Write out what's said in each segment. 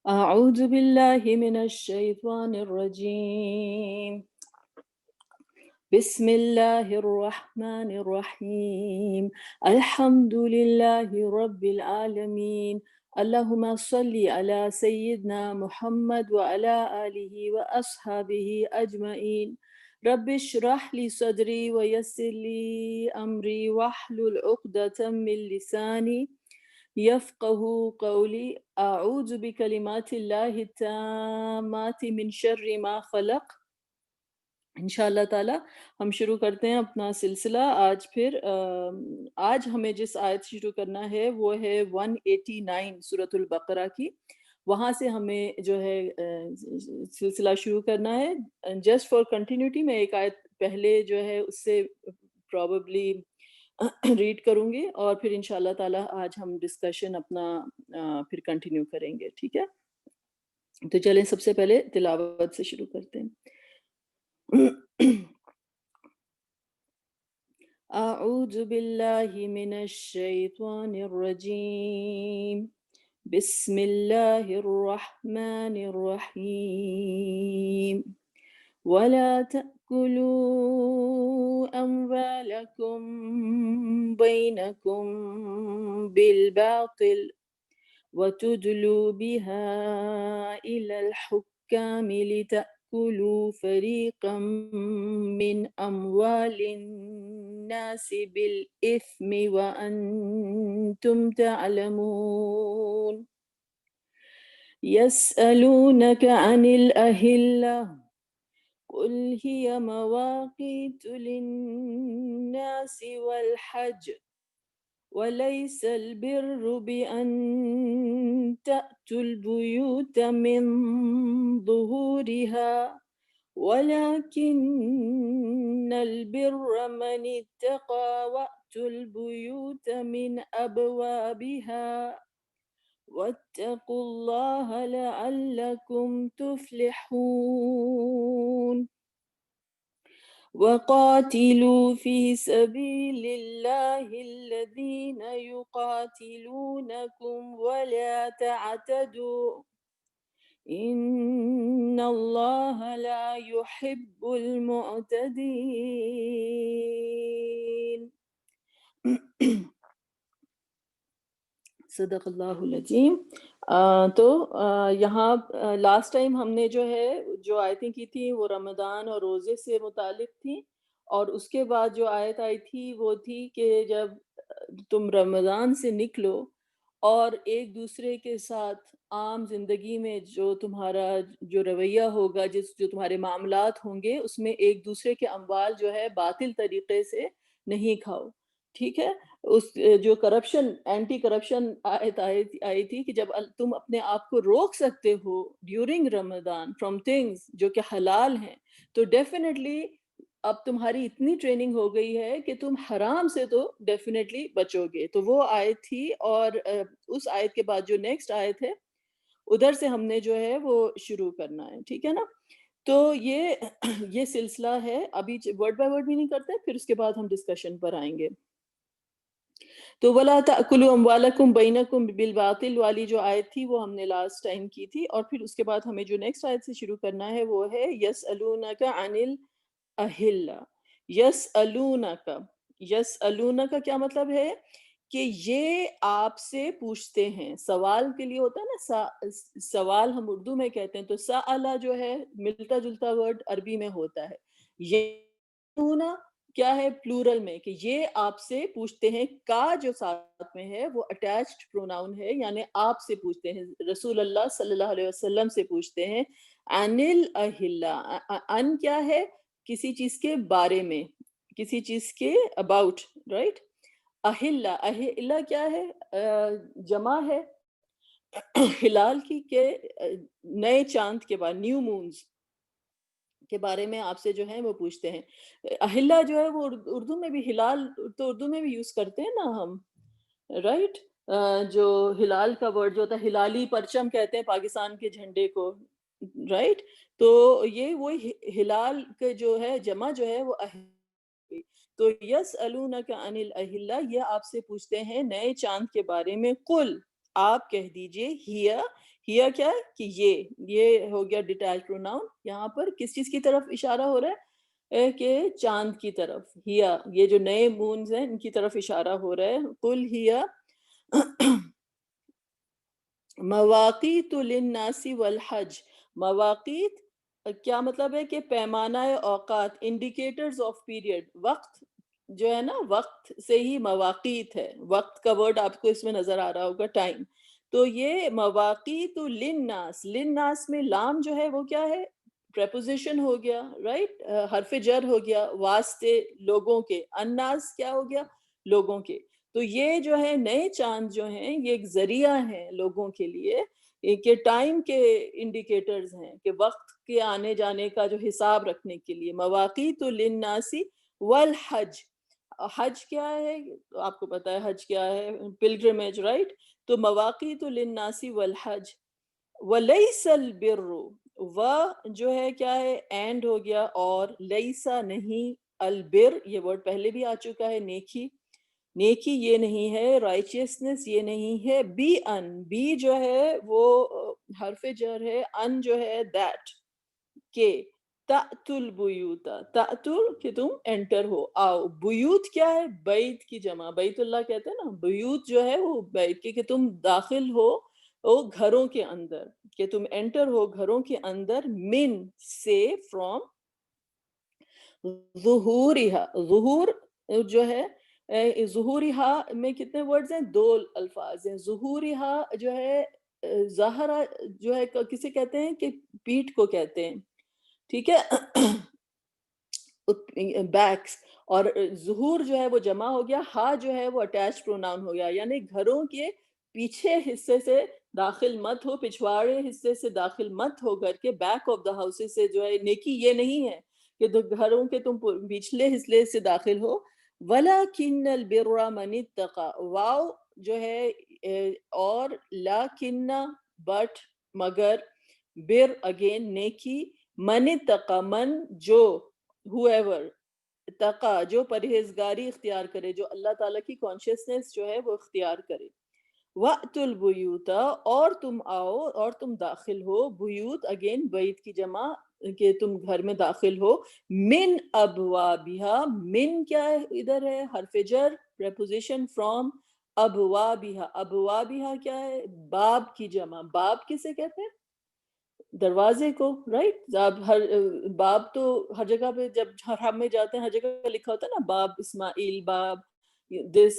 أعوذ بالله من الشيطان الرجيم. بسم الله الرحمن الرحيم. الحمد لله رب العالمين. اللهم صل على سيدنا محمد وعلى آله وأصحابه أجمعين. رب اشرح لي صدري ويسر لي أمري واحلل عقدة من لساني يفقه قولی. اعوذ بکلمات اللہ التامات من شر ما خلق. انشاءاللہ تعالی ہم شروع کرتے ہیں اپنا سلسلہ. آج ہمیں جس آیت سے شروع کرنا ہے وہ ہے 189 سورۃ البقرہ کی. وہاں سے ہمیں جو ہے سلسلہ شروع کرنا ہے. جسٹ فار کنٹینیوٹی میں ایک آیت پہلے جو ہے اس سے پروبیبلی ریڈ کروں گی اور پھر انشاءاللہ تعالی آج ہم ڈسکشن اپنا پھر کنٹینیو کریں گے. ٹھیک ہے، تو چلیں سب سے پہلے تلاوت سے شروع کرتے ہیں. اعوذ باللہ من الشیطان الرجیم. بسم اللہ الرحمن الرحیم. ولا تأكلوا أموالكم بينكم بالباطل وتدلوا بها إلى الحكام لتأكلوا فريقا من أموال الناس بالإثم وأنتم تعلمون. يسألونك عن الأهلة قل هي مواقيت للناس والحج وليس البر بأن تأتوا البيوت من ظهورها ولكن البر من اتقى وأتوا البيوت من أبوابها واتقوا الله لعلكم تفلحون. وقاتلوا في سبيل الله الذين يقاتلونكم ولا تعتدوا إن الله لا يحب المعتدين. صدق اللہ العظیم. تو یہاں لاسٹ ٹائم ہم نے جو آیتیں کی تھی وہ رمضان اور روزے سے متعلق تھیں، اور اس کے بعد جو آیت آئی تھی وہ تھی کہ جب تم رمضان سے نکلو اور ایک دوسرے کے ساتھ عام زندگی میں جو تمہارا جو رویہ ہوگا، جو تمہارے معاملات ہوں گے، اس میں ایک دوسرے کے اموال جو ہے باطل طریقے سے نہیں کھاؤ. ٹھیک ہے، اس جو کرپشن اینٹی کرپشن آیت آئی تھی کہ جب تم اپنے آپ کو روک سکتے ہو ڈیورنگ رمضان فرام تھنگز جو کہ حلال ہیں، تو ڈیفینیٹلی اب تمہاری اتنی ٹریننگ ہو گئی ہے کہ تم حرام سے تو ڈیفینیٹلی بچو گے. تو وہ آیت تھی، اور اس آیت کے بعد جو نیکسٹ آیت ہے ادھر سے ہم نے جو ہے وہ شروع کرنا ہے. ٹھیک ہے نا؟ تو یہ سلسلہ ہے. ابھی ورڈ بائی ورڈ بھی نہیں کرتے، پھر اس کے بعد ہم ڈسکشن پر آئیں گے. تو وَلَا تَأْكُلُوا أَمْوَالَكُمْ بَيْنَكُمْ بِالْبَاطِلِ والی جو آیت تھی وہ ہم نے لاسٹ ٹائم کی تھی، اور پھر اس کے بعد ہمیں جو نیکسٹ آیت سے شروع کرنا ہے وہ ہے يَسْأَلُونَكَ عَنِ الْأَهِلَّةِ. يَسْأَلُونَكَ کیا مطلب ہے؟ کہ یہ آپ سے پوچھتے ہیں. سوال کے لیے ہوتا ہے نا، سوال ہم اردو میں کہتے ہیں، تو سألہ جو ہے ملتا جلتا ورڈ عربی میں ہوتا ہے. یہ کیا ہے پلورل میں، کہ یہ آپ سے پوچھتے ہیں. کا جو ساتھ میں ہے وہ اٹیچڈ پروناؤن ہے، یعنی آپ سے پوچھتے ہیں، رسول اللہ صلی اللہ علیہ وسلم سے پوچھتے ہیں. انل اہلا، ان کیا ہے؟ کسی چیز کے بارے میں، کسی چیز کے اباؤٹ، رائٹ. اہلا، اہلا کیا ہے؟ جمع ہے ہلال کی، کہ نئے چاند کے بعد، نیو مونز کے بارے میں آپ سے جو ہے وہ پوچھتے ہیں. اہلا جو ہے وہ اردو میں بھی، ہلال تو اردو میں بھی یوز کرتے ہیں نا ہم، رائٹ. جو ہلال کا ورڈ جو ہوتا ہے، ہلالی پرچم کہتے ہیں پاکستان کے جھنڈے کو، رائٹ. تو یہ وہ ہلال کے جو ہے جمع جو ہے وہ تو یسألونک عن الاہلہ، یہ آپ سے پوچھتے ہیں نئے چاند کے بارے میں. قل، آپ کہہ دیجئے، ہیا ہیا کیا ہے کہ یہ ہو گیا ڈیٹیچ پروناؤن. یہاں پر کس چیز کی طرف اشارہ ہو رہا ہے کہ چاند کی طرف. ہیا یہ جو نئے مونز ہیں ان کی طرف اشارہ ہو رہا ہے. قل ہیا مواقیت للناس والحج. مواقیت کیا مطلب ہے کہ پیمانہ اوقات، انڈیکیٹرز آف پیریڈ. وقت جو ہے نا، وقت سے ہی مواقیت ہے. وقت کا ورڈ آپ کو اس میں نظر آ رہا ہوگا، ٹائم. تو یہ مواقیت للناس، للناس میں لام جو ہے وہ کیا ہے؟ پریپوزیشن ہو گیا، رائٹ. حرف جر ہو گیا، واسطے لوگوں کے. الناس کیا ہو گیا؟ لوگوں کے. تو یہ جو ہے نئے چاند جو ہیں یہ ایک ذریعہ ہیں لوگوں کے لیے کہ ٹائم کے انڈیکیٹرز ہیں، کہ وقت کے آنے جانے کا جو حساب رکھنے کے لیے. مواقیت للناس والحج. حج کیا ہے؟ آپ کو پتا ہے حج کیا ہے؟ Pilgrimage, right. تو مواقیت للناس والحج. ولیس البر، و جو ہے کیا ہے؟ اینڈ ہو گیا. اور لیسا نہیں، البر یہ ورڈ پہلے بھی آ چکا ہے، نیکی. نیکی یہ نہیں ہے، رائچیسنس یہ نہیں ہے. بی ان، بی جو ہے وہ حرف جر ہے، ان جو ہے دیٹ، کہ تأتوا البیوت. تأتوا کہ تم انٹر ہو، آؤ. بیوت کیا ہے؟ بیت کی جمع. بیت اللہ کہتے ہیں نا. بیوت جو ہے وہ بیت کی، کہ تم داخل ہو وہ گھروں کے اندر، کہ تم انٹر ہو گھروں کے اندر. من سے، فرام. ظہورہا، ظہور جو ہے ظہورہا میں کتنے ورڈز ہیں؟ 2 الفاظ ہیں. ظہورہا جو ہے ظاہرہ جو ہے کسے کہتے ہیں؟ کہ پیٹھ کو کہتے ہیں، ٹھیک ہے. بیکس. اور ظہور جو ہے وہ جمع ہو گیا. ہا جو ہے وہ اٹیچ پروناؤن ہو گیا، یعنی گھروں کے پیچھے حصے سے داخل مت ہو، پچھواڑے حصے سے داخل مت ہو کر کے. بیک آف دا ہاؤس سے جو ہے نیکی یہ نہیں ہے کہ گھروں کے تم پچھلے حصے سے داخل ہو. وَلَكِنَّ الْبِرَّ مَنِ اتَّقَى. واو جو ہے اور لاکن، بٹ، مگر. بر اگین نیکی. من اتقى، من جو، whoever تقا جو پرہیزگاری اختیار کرے، جو اللہ تعالیٰ کی کانشیسنس جو ہے وہ اختیار کرے. وَأْتُوا الْبُيُوتَ، اور تم آؤ اور تم داخل ہو. بیوت اگین بیت کی جمع، کہ تم گھر میں داخل ہو. من ابوابہا، من کیا ہے؟ ادھر ہے حرف جر، پریپوزیشن فرام. ابوابہا، ابوابہا کیا ہے؟ باب کی جمع. باب کسے کہتے ہیں؟ دروازے کو، رائٹ. ہر باب تو ہر جگہ پہ جب حرم میں جاتے ہیں ہر جگہ پہ لکھا ہوتا ہے نا، باب اسماعیل، باب دس،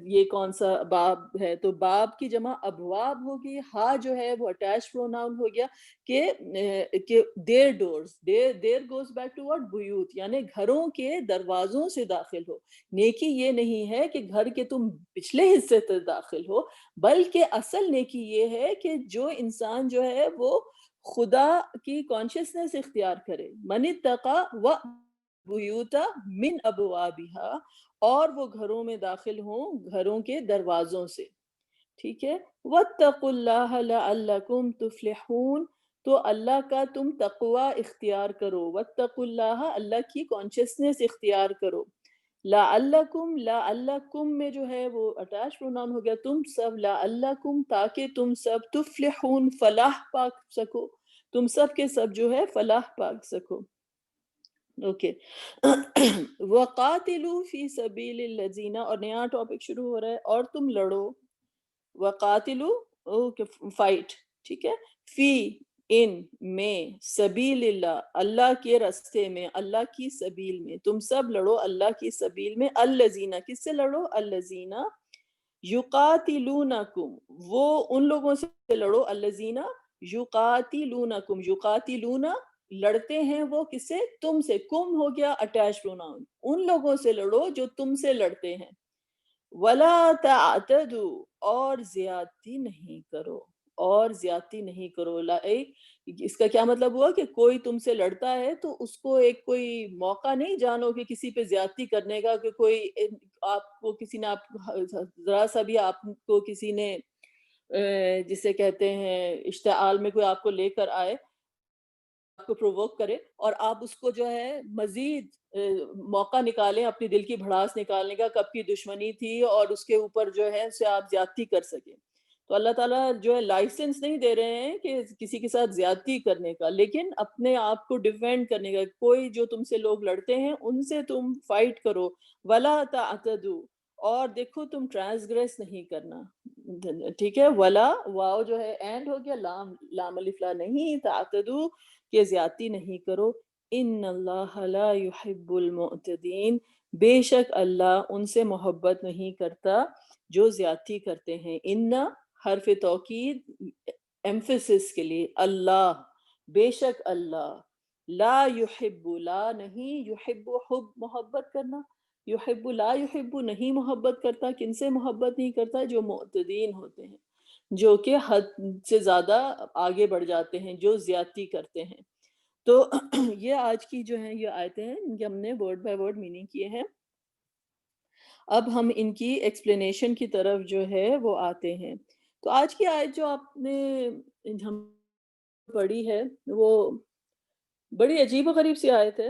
یہ کون سا باب ہے. تو باب کی جمع ابواب ہوگی. ہا جو ہے وہ اٹیچ پروناؤن ہو گیا، کہ their doors. Their goes back toward بیوت، یعنی گھروں کے دروازوں سے داخل ہو. نیکی یہ نہیں ہے کہ گھر کے تم پچھلے حصے سے داخل ہو، بلکہ اصل نیکی یہ ہے کہ جو انسان جو ہے وہ خدا کی کانشیسنس اختیار کرے. من اتقا و بیوتا من ابوابہا، اور وہ گھروں میں داخل ہوں گھروں کے دروازوں سے. ٹھیک ہے. واتقوا اللہ لعلکم تفلحون، تو اللہ کا تم تقوی اختیار کرو. واتقوا اللہ، اللہ کی کانشیسنس اختیار کرو. لعلکم، لعلکم میں جو ہے وہ اٹیچ پروناؤن ہو گیا. تم سب، لعلکم تاکہ تم سب، تفلحون فلاح پا سکو. تم سب کے سب جو ہے فلاح پا سکو. اوکے. وقاتلوا فی سبیل الذین، اور نیا ٹاپک شروع ہو رہا ہے. اور تم لڑو. وقاتلوا، اوکے، فائٹ، ٹھیک ہے. فی، ان، میں، سبیل اللہ، اللہ کے راستے میں، اللہ کی سبیل میں. تم سب لڑو اللہ کی سبیل میں. الذین، کس سے لڑو؟ الذین یقاتلونکم، وہ ان لوگوں سے لڑو. الذین یقاتلونکم، یقاتلون لڑتے ہیں وہ کس سے؟ تم سے. کم ہو گیا اٹیچ پروناؤن. ان لوگوں سے لڑو جو تم سے لڑتے ہیں. ولا تعتدوا، اور زیادتی نہیں کرو. اور زیادتی نہیں کرو. اس کا کیا مطلب ہوا؟ کہ کوئی تم سے لڑتا ہے تو اس کو ایک کوئی موقع نہیں جانو کہ کسی پہ زیادتی کرنے کا، کہ کوئی آپ کو کسی نے، آپ ذرا سا بھی آپ کو کسی نے جسے کہتے ہیں اشتعال میں کوئی آپ کو لے کر آئے، آپ کو پرووک کرے، اور آپ اس کو جو ہے مزید موقع نکالیں اپنی دل کی بھڑاس نکالنے کا، کب کی دشمنی تھی، اور اس کے اوپر جو ہے اسے آپ زیادتی کر سکیں. تو اللہ تعالیٰ جو ہے لائسنس نہیں دے رہے ہیں کہ کسی کے ساتھ زیادتی کرنے کا، لیکن اپنے آپ کو ڈیفینڈ کرنے کا، کوئی جو تم سے لوگ لڑتے ہیں ان سے تم فائٹ کرو، ولا تعتدوا، اور دیکھو تم ٹرانسگریس نہیں کرنا، ٹھیک ہے، ولا واو جو ہے اینڈ ہو گیا، لام لام الف لا نہیں، تعتدوا کہ زیادتی نہیں کرو، ان اللہ لا يحب المعتدین، بے شک اللہ ان سے محبت نہیں کرتا جو زیادتی کرتے ہیں۔ ان حرف توکید ایمفیسس کے لیے، اللہ، بے شک اللہ، لا یحب، لا نہیں، یحب حب محبت کرنا، یحب لا یحب نہیں محبت کرتا، کن سے محبت نہیں کرتا؟ جو معتدین ہوتے ہیں، جو کہ حد سے زیادہ آگے بڑھ جاتے ہیں، جو زیادتی کرتے ہیں۔ تو یہ آج کی جو ہیں یہ آیتیں ہیں، ان کے ہم نے ورڈ بائی ورڈ میننگ کیے ہیں۔ اب ہم ان کی ایکسپلینیشن کی طرف جو ہے وہ آتے ہیں۔ تو آج کی آیت جو آپ نے ہم پڑھی ہے وہ بڑی عجیب و غریب سی آیت ہے۔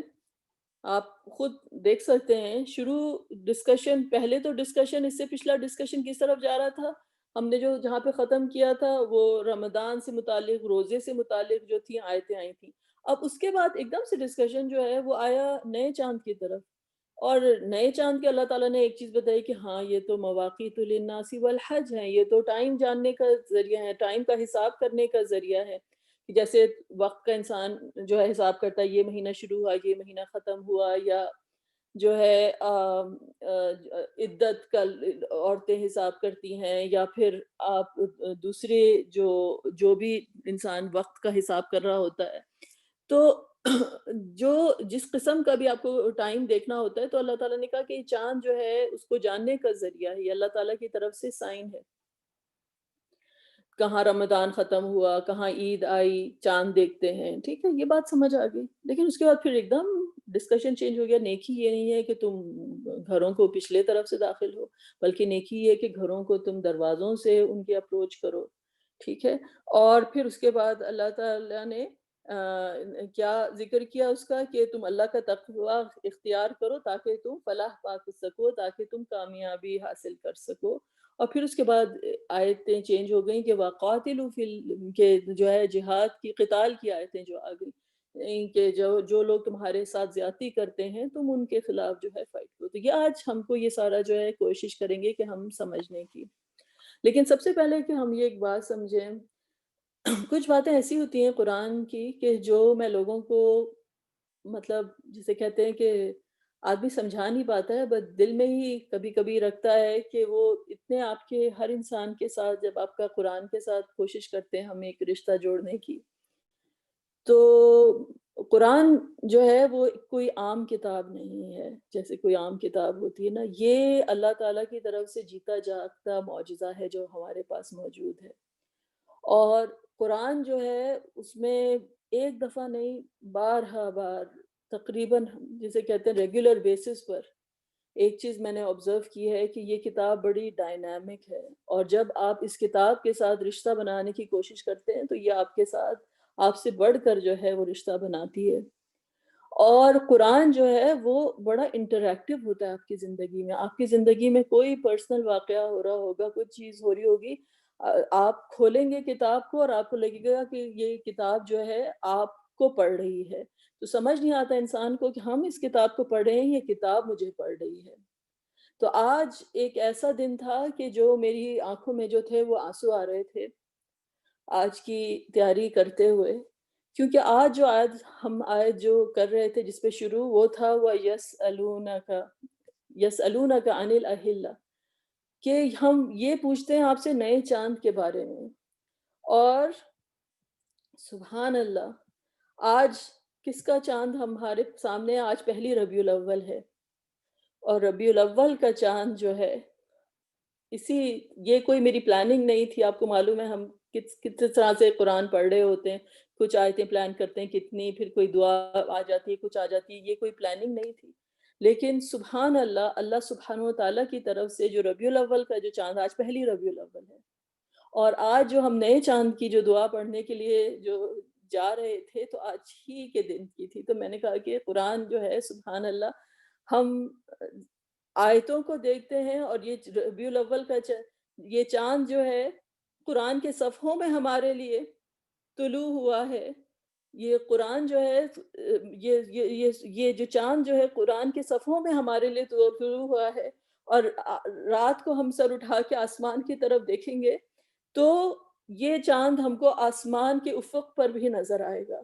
آپ خود دیکھ سکتے ہیں، شروع ڈسکشن، پہلے تو ڈسکشن، اس سے پچھلا ڈسکشن کس طرف جا رہا تھا؟ ہم نے جو جہاں پہ ختم کیا تھا وہ رمضان سے متعلق، روزے سے متعلق جو تھی آیتیں آئی تھیں۔ اب اس کے بعد ایک دم سے ڈسکشن جو ہے وہ آیا نئے چاند کی طرف، اور نئے چاند کے اللہ تعالیٰ نے ایک چیز بتائی کہ ہاں یہ تو مواقیت للناس والحج ہیں، یہ تو ٹائم جاننے کا ذریعہ ہے، ٹائم کا حساب کرنے کا ذریعہ ہے، کہ جیسے وقت کا انسان جو ہے حساب کرتا ہے، یہ مہینہ شروع ہوا، یہ مہینہ ختم ہوا، یا جو ہے عدت کا عورتیں حساب کرتی ہیں، یا پھر آپ دوسرے جو بھی انسان وقت کا حساب کر رہا ہوتا ہے، تو جو جس قسم کا بھی آپ کو ٹائم دیکھنا ہوتا ہے، تو اللہ تعالیٰ نے کہا کہ یہ چاند جو ہے اس کو جاننے کا ذریعہ ہے، یہ اللہ تعالیٰ کی طرف سے سائن ہے۔ کہاں رمضان ختم ہوا، کہاں عید آئی، چاند دیکھتے ہیں، ٹھیک ہے، یہ بات سمجھ آ گئی۔ لیکن اس کے بعد پھر ایک دم ڈسکشن چینج ہو گیا، نیکی یہ نہیں ہے کہ تم گھروں کو پچھلے طرف سے داخل ہو، بلکہ نیکی یہ ہے کہ گھروں کو تم دروازوں سے ان کے اپروچ کرو، ٹھیک ہے۔ اور پھر اس کے بعد اللہ تعالیٰ نے کیا ذکر کیا اس کا، کہ تم اللہ کا تقوی اختیار کرو تاکہ تم فلاح پا سکو، تاکہ تم کامیابی حاصل کر سکو۔ اور پھر اس کے بعد آیتیں چینج ہو گئیں کہ وَقَاتِلُوا کہ جو ہے جہاد کی، قتال کی آیتیں جو آ گئیں، کہ جو لوگ تمہارے ساتھ زیادتی کرتے ہیں تم ان کے خلاف جو ہے فائٹ کرو۔ تو یہ آج ہم کو یہ سارا جو ہے کوشش کریں گے کہ ہم سمجھنے کی۔ لیکن سب سے پہلے کہ ہم یہ ایک بات سمجھیں، کچھ باتیں ایسی ہوتی ہیں قرآن کی کہ جو میں لوگوں کو، مطلب جسے کہتے ہیں کہ آدمی سمجھا نہیں پاتا ہے، بس دل میں ہی کبھی کبھی رکھتا ہے کہ وہ اتنے آپ کے ہر انسان کے ساتھ، جب آپ کا قرآن کے ساتھ کوشش کرتے ہیں ہم ایک رشتہ جوڑنے کی، تو قرآن جو ہے وہ کوئی عام کتاب نہیں ہے، جیسے کوئی عام کتاب ہوتی ہے نا، یہ اللہ تعالیٰ کی طرف سے جیتا جاگتا معجزہ ہے جو ہمارے پاس موجود ہے۔ اور قرآن جو ہے اس میں ایک دفعہ نہیں، بارہا بار، تقریباً جسے کہتے ہیں ریگولر بیسس پر، ایک چیز میں نے آبزرو کی ہے کہ یہ کتاب بڑی ڈائنامک ہے، اور جب آپ اس کتاب کے ساتھ رشتہ بنانے کی کوشش کرتے ہیں تو یہ آپ کے ساتھ، آپ سے بڑھ کر جو ہے وہ رشتہ بناتی ہے۔ اور قرآن جو ہے وہ بڑا انٹریکٹیو ہوتا ہے آپ کی زندگی میں، آپ کی زندگی میں کوئی پرسنل واقعہ ہو رہا ہوگا، کوئی چیز ہو رہی ہوگی، آپ کھولیں گے کتاب کو اور آپ کو لگے گا کہ یہ کتاب جو ہے آپ کو پڑھ رہی ہے، تو سمجھ نہیں آتا انسان کو کہ ہم اس کتاب کو پڑھ رہے ہیں، یہ کتاب مجھے پڑھ رہی ہے۔ تو آج ایک ایسا دن تھا کہ جو میری آنکھوں میں جو تھے وہ آنسو آ رہے تھے آج کی تیاری کرتے ہوئے، کیونکہ آج جو ہم آیت جو کر رہے تھے جس پہ شروع، وہ تھا وَيَسْأَلُونَكَ عَنِ الْأَهِلَّةِ، کہ ہم یہ پوچھتے ہیں آپ سے نئے چاند کے بارے میں۔ اور سبحان اللہ، آج کس کا چاند ہمارے سامنے ہے؟ آج پہلی ربیع الاول ہے، اور ربیع الاول کا چاند جو ہے، یہ کوئی میری پلاننگ نہیں تھی، آپ کو معلوم ہے ہم کس طرح سے قرآن پڑھ رہے ہوتے ہیں، کچھ آیتیں پلان کرتے ہیں کتنی، پھر کوئی دعا آ جاتی ہے، کچھ آ جاتی ہے، یہ کوئی پلاننگ نہیں تھی۔ لیکن سبحان اللہ، اللہ سبحانہ وتعالیٰ کی طرف سے جو ربیع الاول کا جو چاند، آج پہلی ربیع الاول ہے، اور آج جو ہم نئے چاند کی جو دعا پڑھنے کے لیے جو جا رہے تھے، تو آج ہی کے دن کی تھی۔ تو میں نے کہا کہ قرآن جو ہے سبحان اللہ، ہم آیتوں کو دیکھتے ہیں، اور یہ ربیع الاول کا یہ چاند جو ہے قرآن کے صفحوں میں ہمارے لیے طلوع ہوا ہے۔ یہ قرآن جو ہے یہ جو چاند جو ہے قرآن کے صفحوں میں ہمارے لیے طلوع ہوا ہے، اور رات کو ہم سر اٹھا کے آسمان کی طرف دیکھیں گے تو یہ چاند ہم کو آسمان کے افق پر بھی نظر آئے گا۔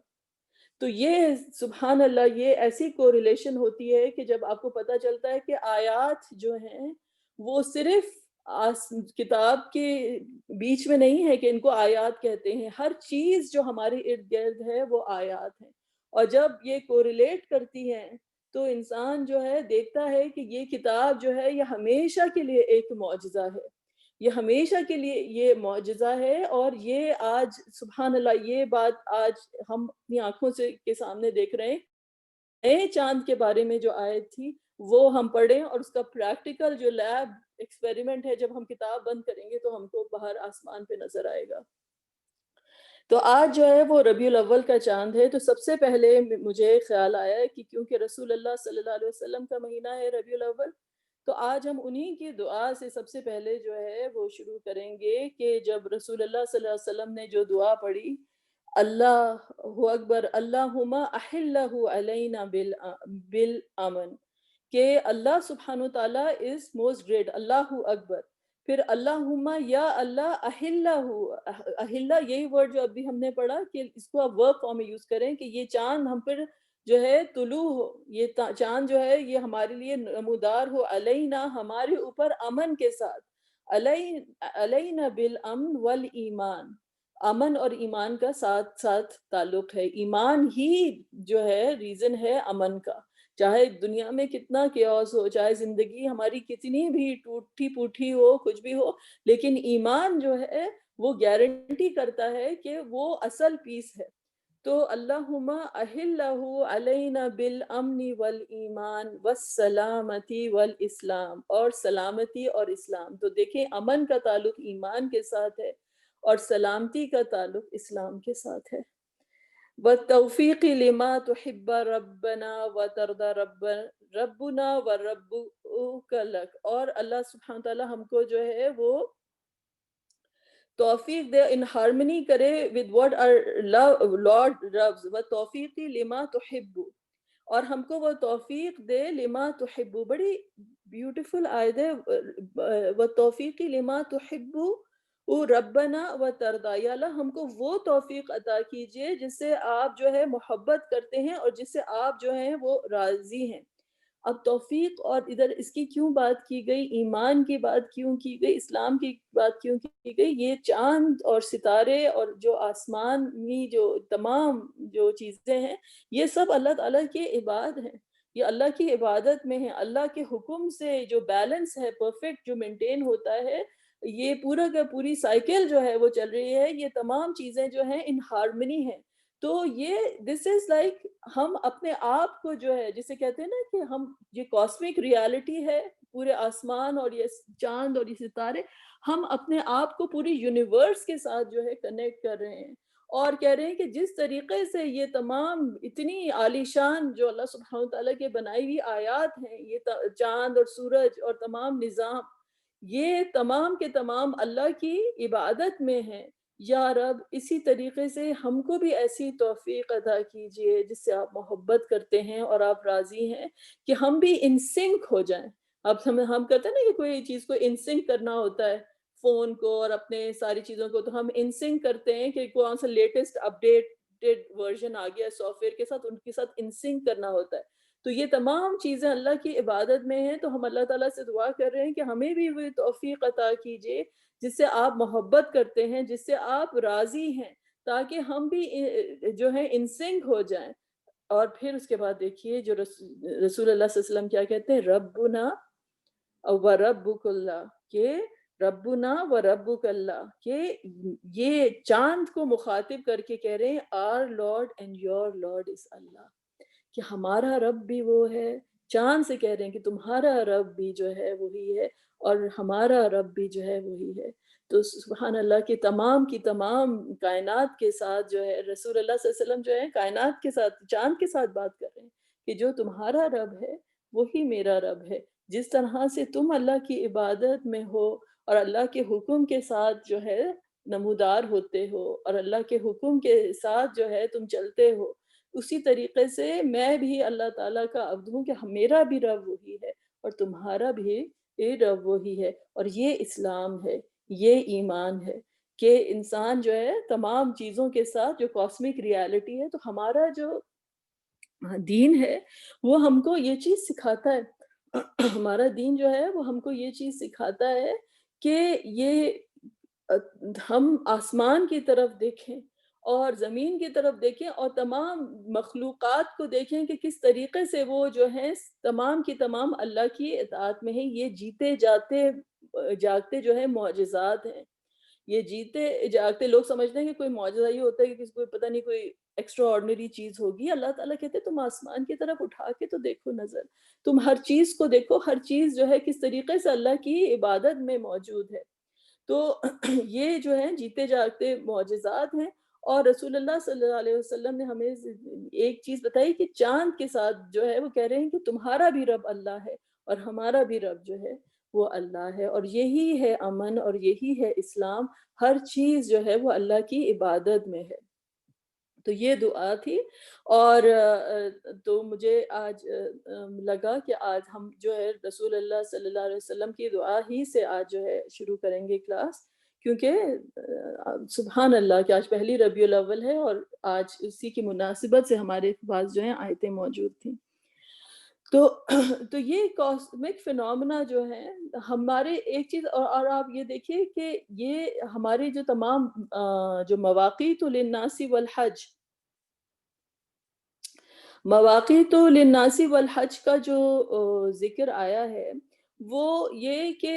تو یہ سبحان اللہ، یہ ایسی کوریلیشن ہوتی ہے کہ جب آپ کو پتہ چلتا ہے کہ آیات جو ہیں وہ صرف کتاب کے بیچ میں نہیں ہے کہ ان کو آیات کہتے ہیں، ہر چیز جو ہمارے ارد گرد ہے وہ آیات ہیں، اور جب یہ کوریلیٹ کرتی ہیں تو انسان جو ہے دیکھتا ہے کہ یہ کتاب جو ہے یہ ہمیشہ کے لیے ایک معجزہ ہے، یہ ہمیشہ کے لیے یہ معجزہ ہے۔ اور یہ آج سبحان اللہ، یہ بات آج ہم اپنی آنکھوں سے کے سامنے دیکھ رہے ہیں۔ نئے چاند کے بارے میں جو آیت تھی وہ ہم پڑھیں، اور اس کا پریکٹیکل جو لیب ایکسپیریمنٹ ہے، جب ہم کتاب بند کریں گے تو ہم کو باہر آسمان پہ نظر آئے گا۔ تو آج جو ہے وہ ربیع الاول کا چاند ہے، تو سب سے پہلے مجھے خیال آیا ہے کہ کیونکہ رسول اللہ صلی اللہ علیہ وسلم کا مہینہ ہے ربیع الاول، تو آج ہم انہی کی دعا سے سب سے پہلے جو ہے وہ شروع کریں گے کہ جب رسول اللہ صلی اللہ علیہ وسلم نے جو دعا پڑھی، اللہ اکبر، اللہم احلہ علینا بالامن، کہ اللہ سبحانہ وتعالیٰ از موسٹ گریٹ، اللہ اکبر، پھر اللہم یا اللہ احلہ، احلہ یہی ورڈ جو ابھی ہم نے پڑھا کہ اس کو آپ ورب فارم میں یوز کریں کہ یہ چاند ہم پر جو ہے طلوع ہو، یہ چاند جو ہے یہ ہمارے لیے نمودار ہو، علینا ہمارے اوپر امن کے ساتھ، علینا بالامن والایمان، امن اور ایمان کا ساتھ ساتھ تعلق ہے۔ ایمان ہی جو ہے ریزن ہے امن کا، چاہے دنیا میں کتنا کیوس ہو، چاہے زندگی ہماری کتنی بھی ٹوٹی پوٹی ہو، کچھ بھی ہو، لیکن ایمان جو ہے وہ گارنٹی کرتا ہے کہ وہ اصل پیس ہے۔ تو اللہم احلہ علینا بالامن والایمان والسلامتی والاسلام، اور سلامتی اور اسلام، تو دیکھیں امن کا تعلق ایمان کے ساتھ ہے اور سلامتی کا تعلق اسلام کے ساتھ ہے۔ والتوفیق لما تحب ربنا وترضى ربنا وربک لک، اور اللہ سبحانہ تعالیٰ ہم کو جو ہے وہ توفیق دے، ان ہارمنی کرے with what our Lord loves، وتوفیق لما تحب، اور ہم کو وہ توفیق دے لما تحب، بڑی بیوٹیفل آیت ہے، وتوفیق لما تحب ربنا وترضى، یا اللہ ہم کو وہ توفیق عطا کیجئے جس سے آپ جو ہے محبت کرتے ہیں اور جس سے آپ جو ہیں وہ راضی ہیں۔ اب توفیق اور ادھر اس کی کیوں بات کی گئی، ایمان کی بات کیوں کی گئی، اسلام کی بات کیوں کی گئی؟ یہ چاند اور ستارے اور جو آسمانی جو تمام جو چیزیں ہیں، یہ سب اللہ تعالیٰ کے عباد ہیں، یہ اللہ کی عبادت میں ہیں، اللہ کے حکم سے جو بیلنس ہے پرفیکٹ جو مینٹین ہوتا ہے، یہ پورا کا پوری سائیکل جو ہے وہ چل رہی ہے، یہ تمام چیزیں جو ہیں ان ہارمنی ہیں۔ تو یہ دس از لائک ہم اپنے آپ کو جو ہے جسے کہتے ہیں نا کہ ہم یہ کاسمک ریالٹی ہے، پورے آسمان اور یہ چاند اور یہ ستارے، ہم اپنے آپ کو پوری یونیورس کے ساتھ جو ہے کنیکٹ کر رہے ہیں، اور کہہ رہے ہیں کہ جس طریقے سے یہ تمام اتنی عالیشان جو اللہ سبحانہ وتعالیٰ کے بنائی ہوئی آیات ہیں، یہ چاند اور سورج اور تمام نظام، یہ تمام کے تمام اللہ کی عبادت میں ہیں۔ یا رب اسی طریقے سے ہم کو بھی ایسی توفیق عطا کیجئے جس سے آپ محبت کرتے ہیں اور آپ راضی ہیں، کہ ہم بھی ان سنک ہو جائیں۔ اب ہم کہتے ہیں نا کہ کوئی چیز کو ان سنک کرنا ہوتا ہے، فون کو اور اپنے ساری چیزوں کو، تو ہم ان سنک کرتے ہیں کہ کون سا لیٹسٹ اپڈیٹڈ ورژن آ گیا سافٹ ویئر کے ساتھ، ان کے ساتھ ان سنک کرنا ہوتا ہے۔ تو یہ تمام چیزیں اللہ کی عبادت میں ہیں، تو ہم اللہ تعالیٰ سے دعا کر رہے ہیں کہ ہمیں بھی وہ توفیق عطا کیجئے جس سے آپ محبت کرتے ہیں، جس سے آپ راضی ہیں، تاکہ ہم بھی جو ہے ان سنک ہو جائیں۔ اور پھر اس کے بعد دیکھیے جو رسول اللہ صلی اللہ علیہ وسلم کیا کہتے ہیں، ربنا و ربک اللہ، کہ ربنا و ربک اللہ، کہ یہ چاند کو مخاطب کر کے کہہ رہے ہیں our Lord and your Lord is اللہ، کہ ہمارا رب بھی وہ ہے، چاند سے کہہ رہے ہیں کہ تمہارا رب بھی جو ہے وہی ہے، اور ہمارا رب بھی جو ہے وہی ہے۔ تو سبحان اللہ کی تمام کائنات کے ساتھ جو ہے رسول اللہ صلی اللہ علیہ وسلم جو ہے کائنات کے ساتھ، چاند کے ساتھ بات کر رہے ہیں کہ جو تمہارا رب ہے وہی میرا رب ہے، جس طرح سے تم اللہ کی عبادت میں ہو اور اللہ کے حکم کے ساتھ جو ہے نمودار ہوتے ہو اور اللہ کے حکم کے ساتھ جو ہے تم چلتے ہو، اسی طریقے سے میں بھی اللہ تعالیٰ کا عبد ہوں کہ میرا بھی رب وہی ہے اور تمہارا بھی رب وہی ہے، اور یہ اسلام ہے، یہ ایمان ہے کہ انسان جو ہے تمام چیزوں کے ساتھ جو کاسمک ریالٹی ہے، تو ہمارا جو دین ہے وہ ہم کو یہ چیز سکھاتا ہے ہمارا دین جو ہے وہ ہم کو یہ چیز سکھاتا ہے کہ یہ ہم آسمان کی طرف دیکھیں اور زمین کی طرف دیکھیں اور تمام مخلوقات کو دیکھیں کہ کس طریقے سے وہ جو ہیں تمام کی تمام اللہ کی اطاعت میں ہیں، یہ جیتے جاتے جاگتے جو ہے معجزات ہیں، یہ جیتے جاگتے لوگ سمجھتے ہیں کہ کوئی معجزہ یہ ہوتا ہے کہ کسی کو پتہ نہیں کوئی ایکسٹرا آرڈنری چیز ہوگی، اللہ تعالیٰ کہتے ہیں تم آسمان کی طرف اٹھا کے تو دیکھو نظر، تم ہر چیز کو دیکھو، ہر چیز جو ہے کس طریقے سے اللہ کی عبادت میں موجود ہے۔ تو یہ جو ہیں جیتے جاگتے معجزات ہیں، اور رسول اللہ صلی اللہ علیہ وسلم نے ہمیں ایک چیز بتائی کہ چاند کے ساتھ جو ہے وہ کہہ رہے ہیں کہ تمہارا بھی رب اللہ ہے اور ہمارا بھی رب جو ہے وہ اللہ ہے، اور یہی ہے امن اور یہی ہے اسلام، ہر چیز جو ہے وہ اللہ کی عبادت میں ہے۔ تو یہ دعا تھی، اور تو مجھے آج لگا کہ آج ہم جو ہے رسول اللہ صلی اللہ علیہ وسلم کی دعا ہی سے آج جو ہے شروع کریں گے کلاس، کیونکہ سبحان اللہ کہ آج پہلی ربیع الاول ہے اور آج اسی کی مناسبت سے ہمارے پاس جو ہیں آیتیں موجود تھیں۔ تو تو یہ کاسمک فینومنا جو ہیں ہمارے ایک چیز، اور آپ یہ دیکھیے کہ یہ ہمارے جو تمام جو مواقیت للناس والحج، مواقیت للناس والحج کا جو ذکر آیا ہے وہ یہ کہ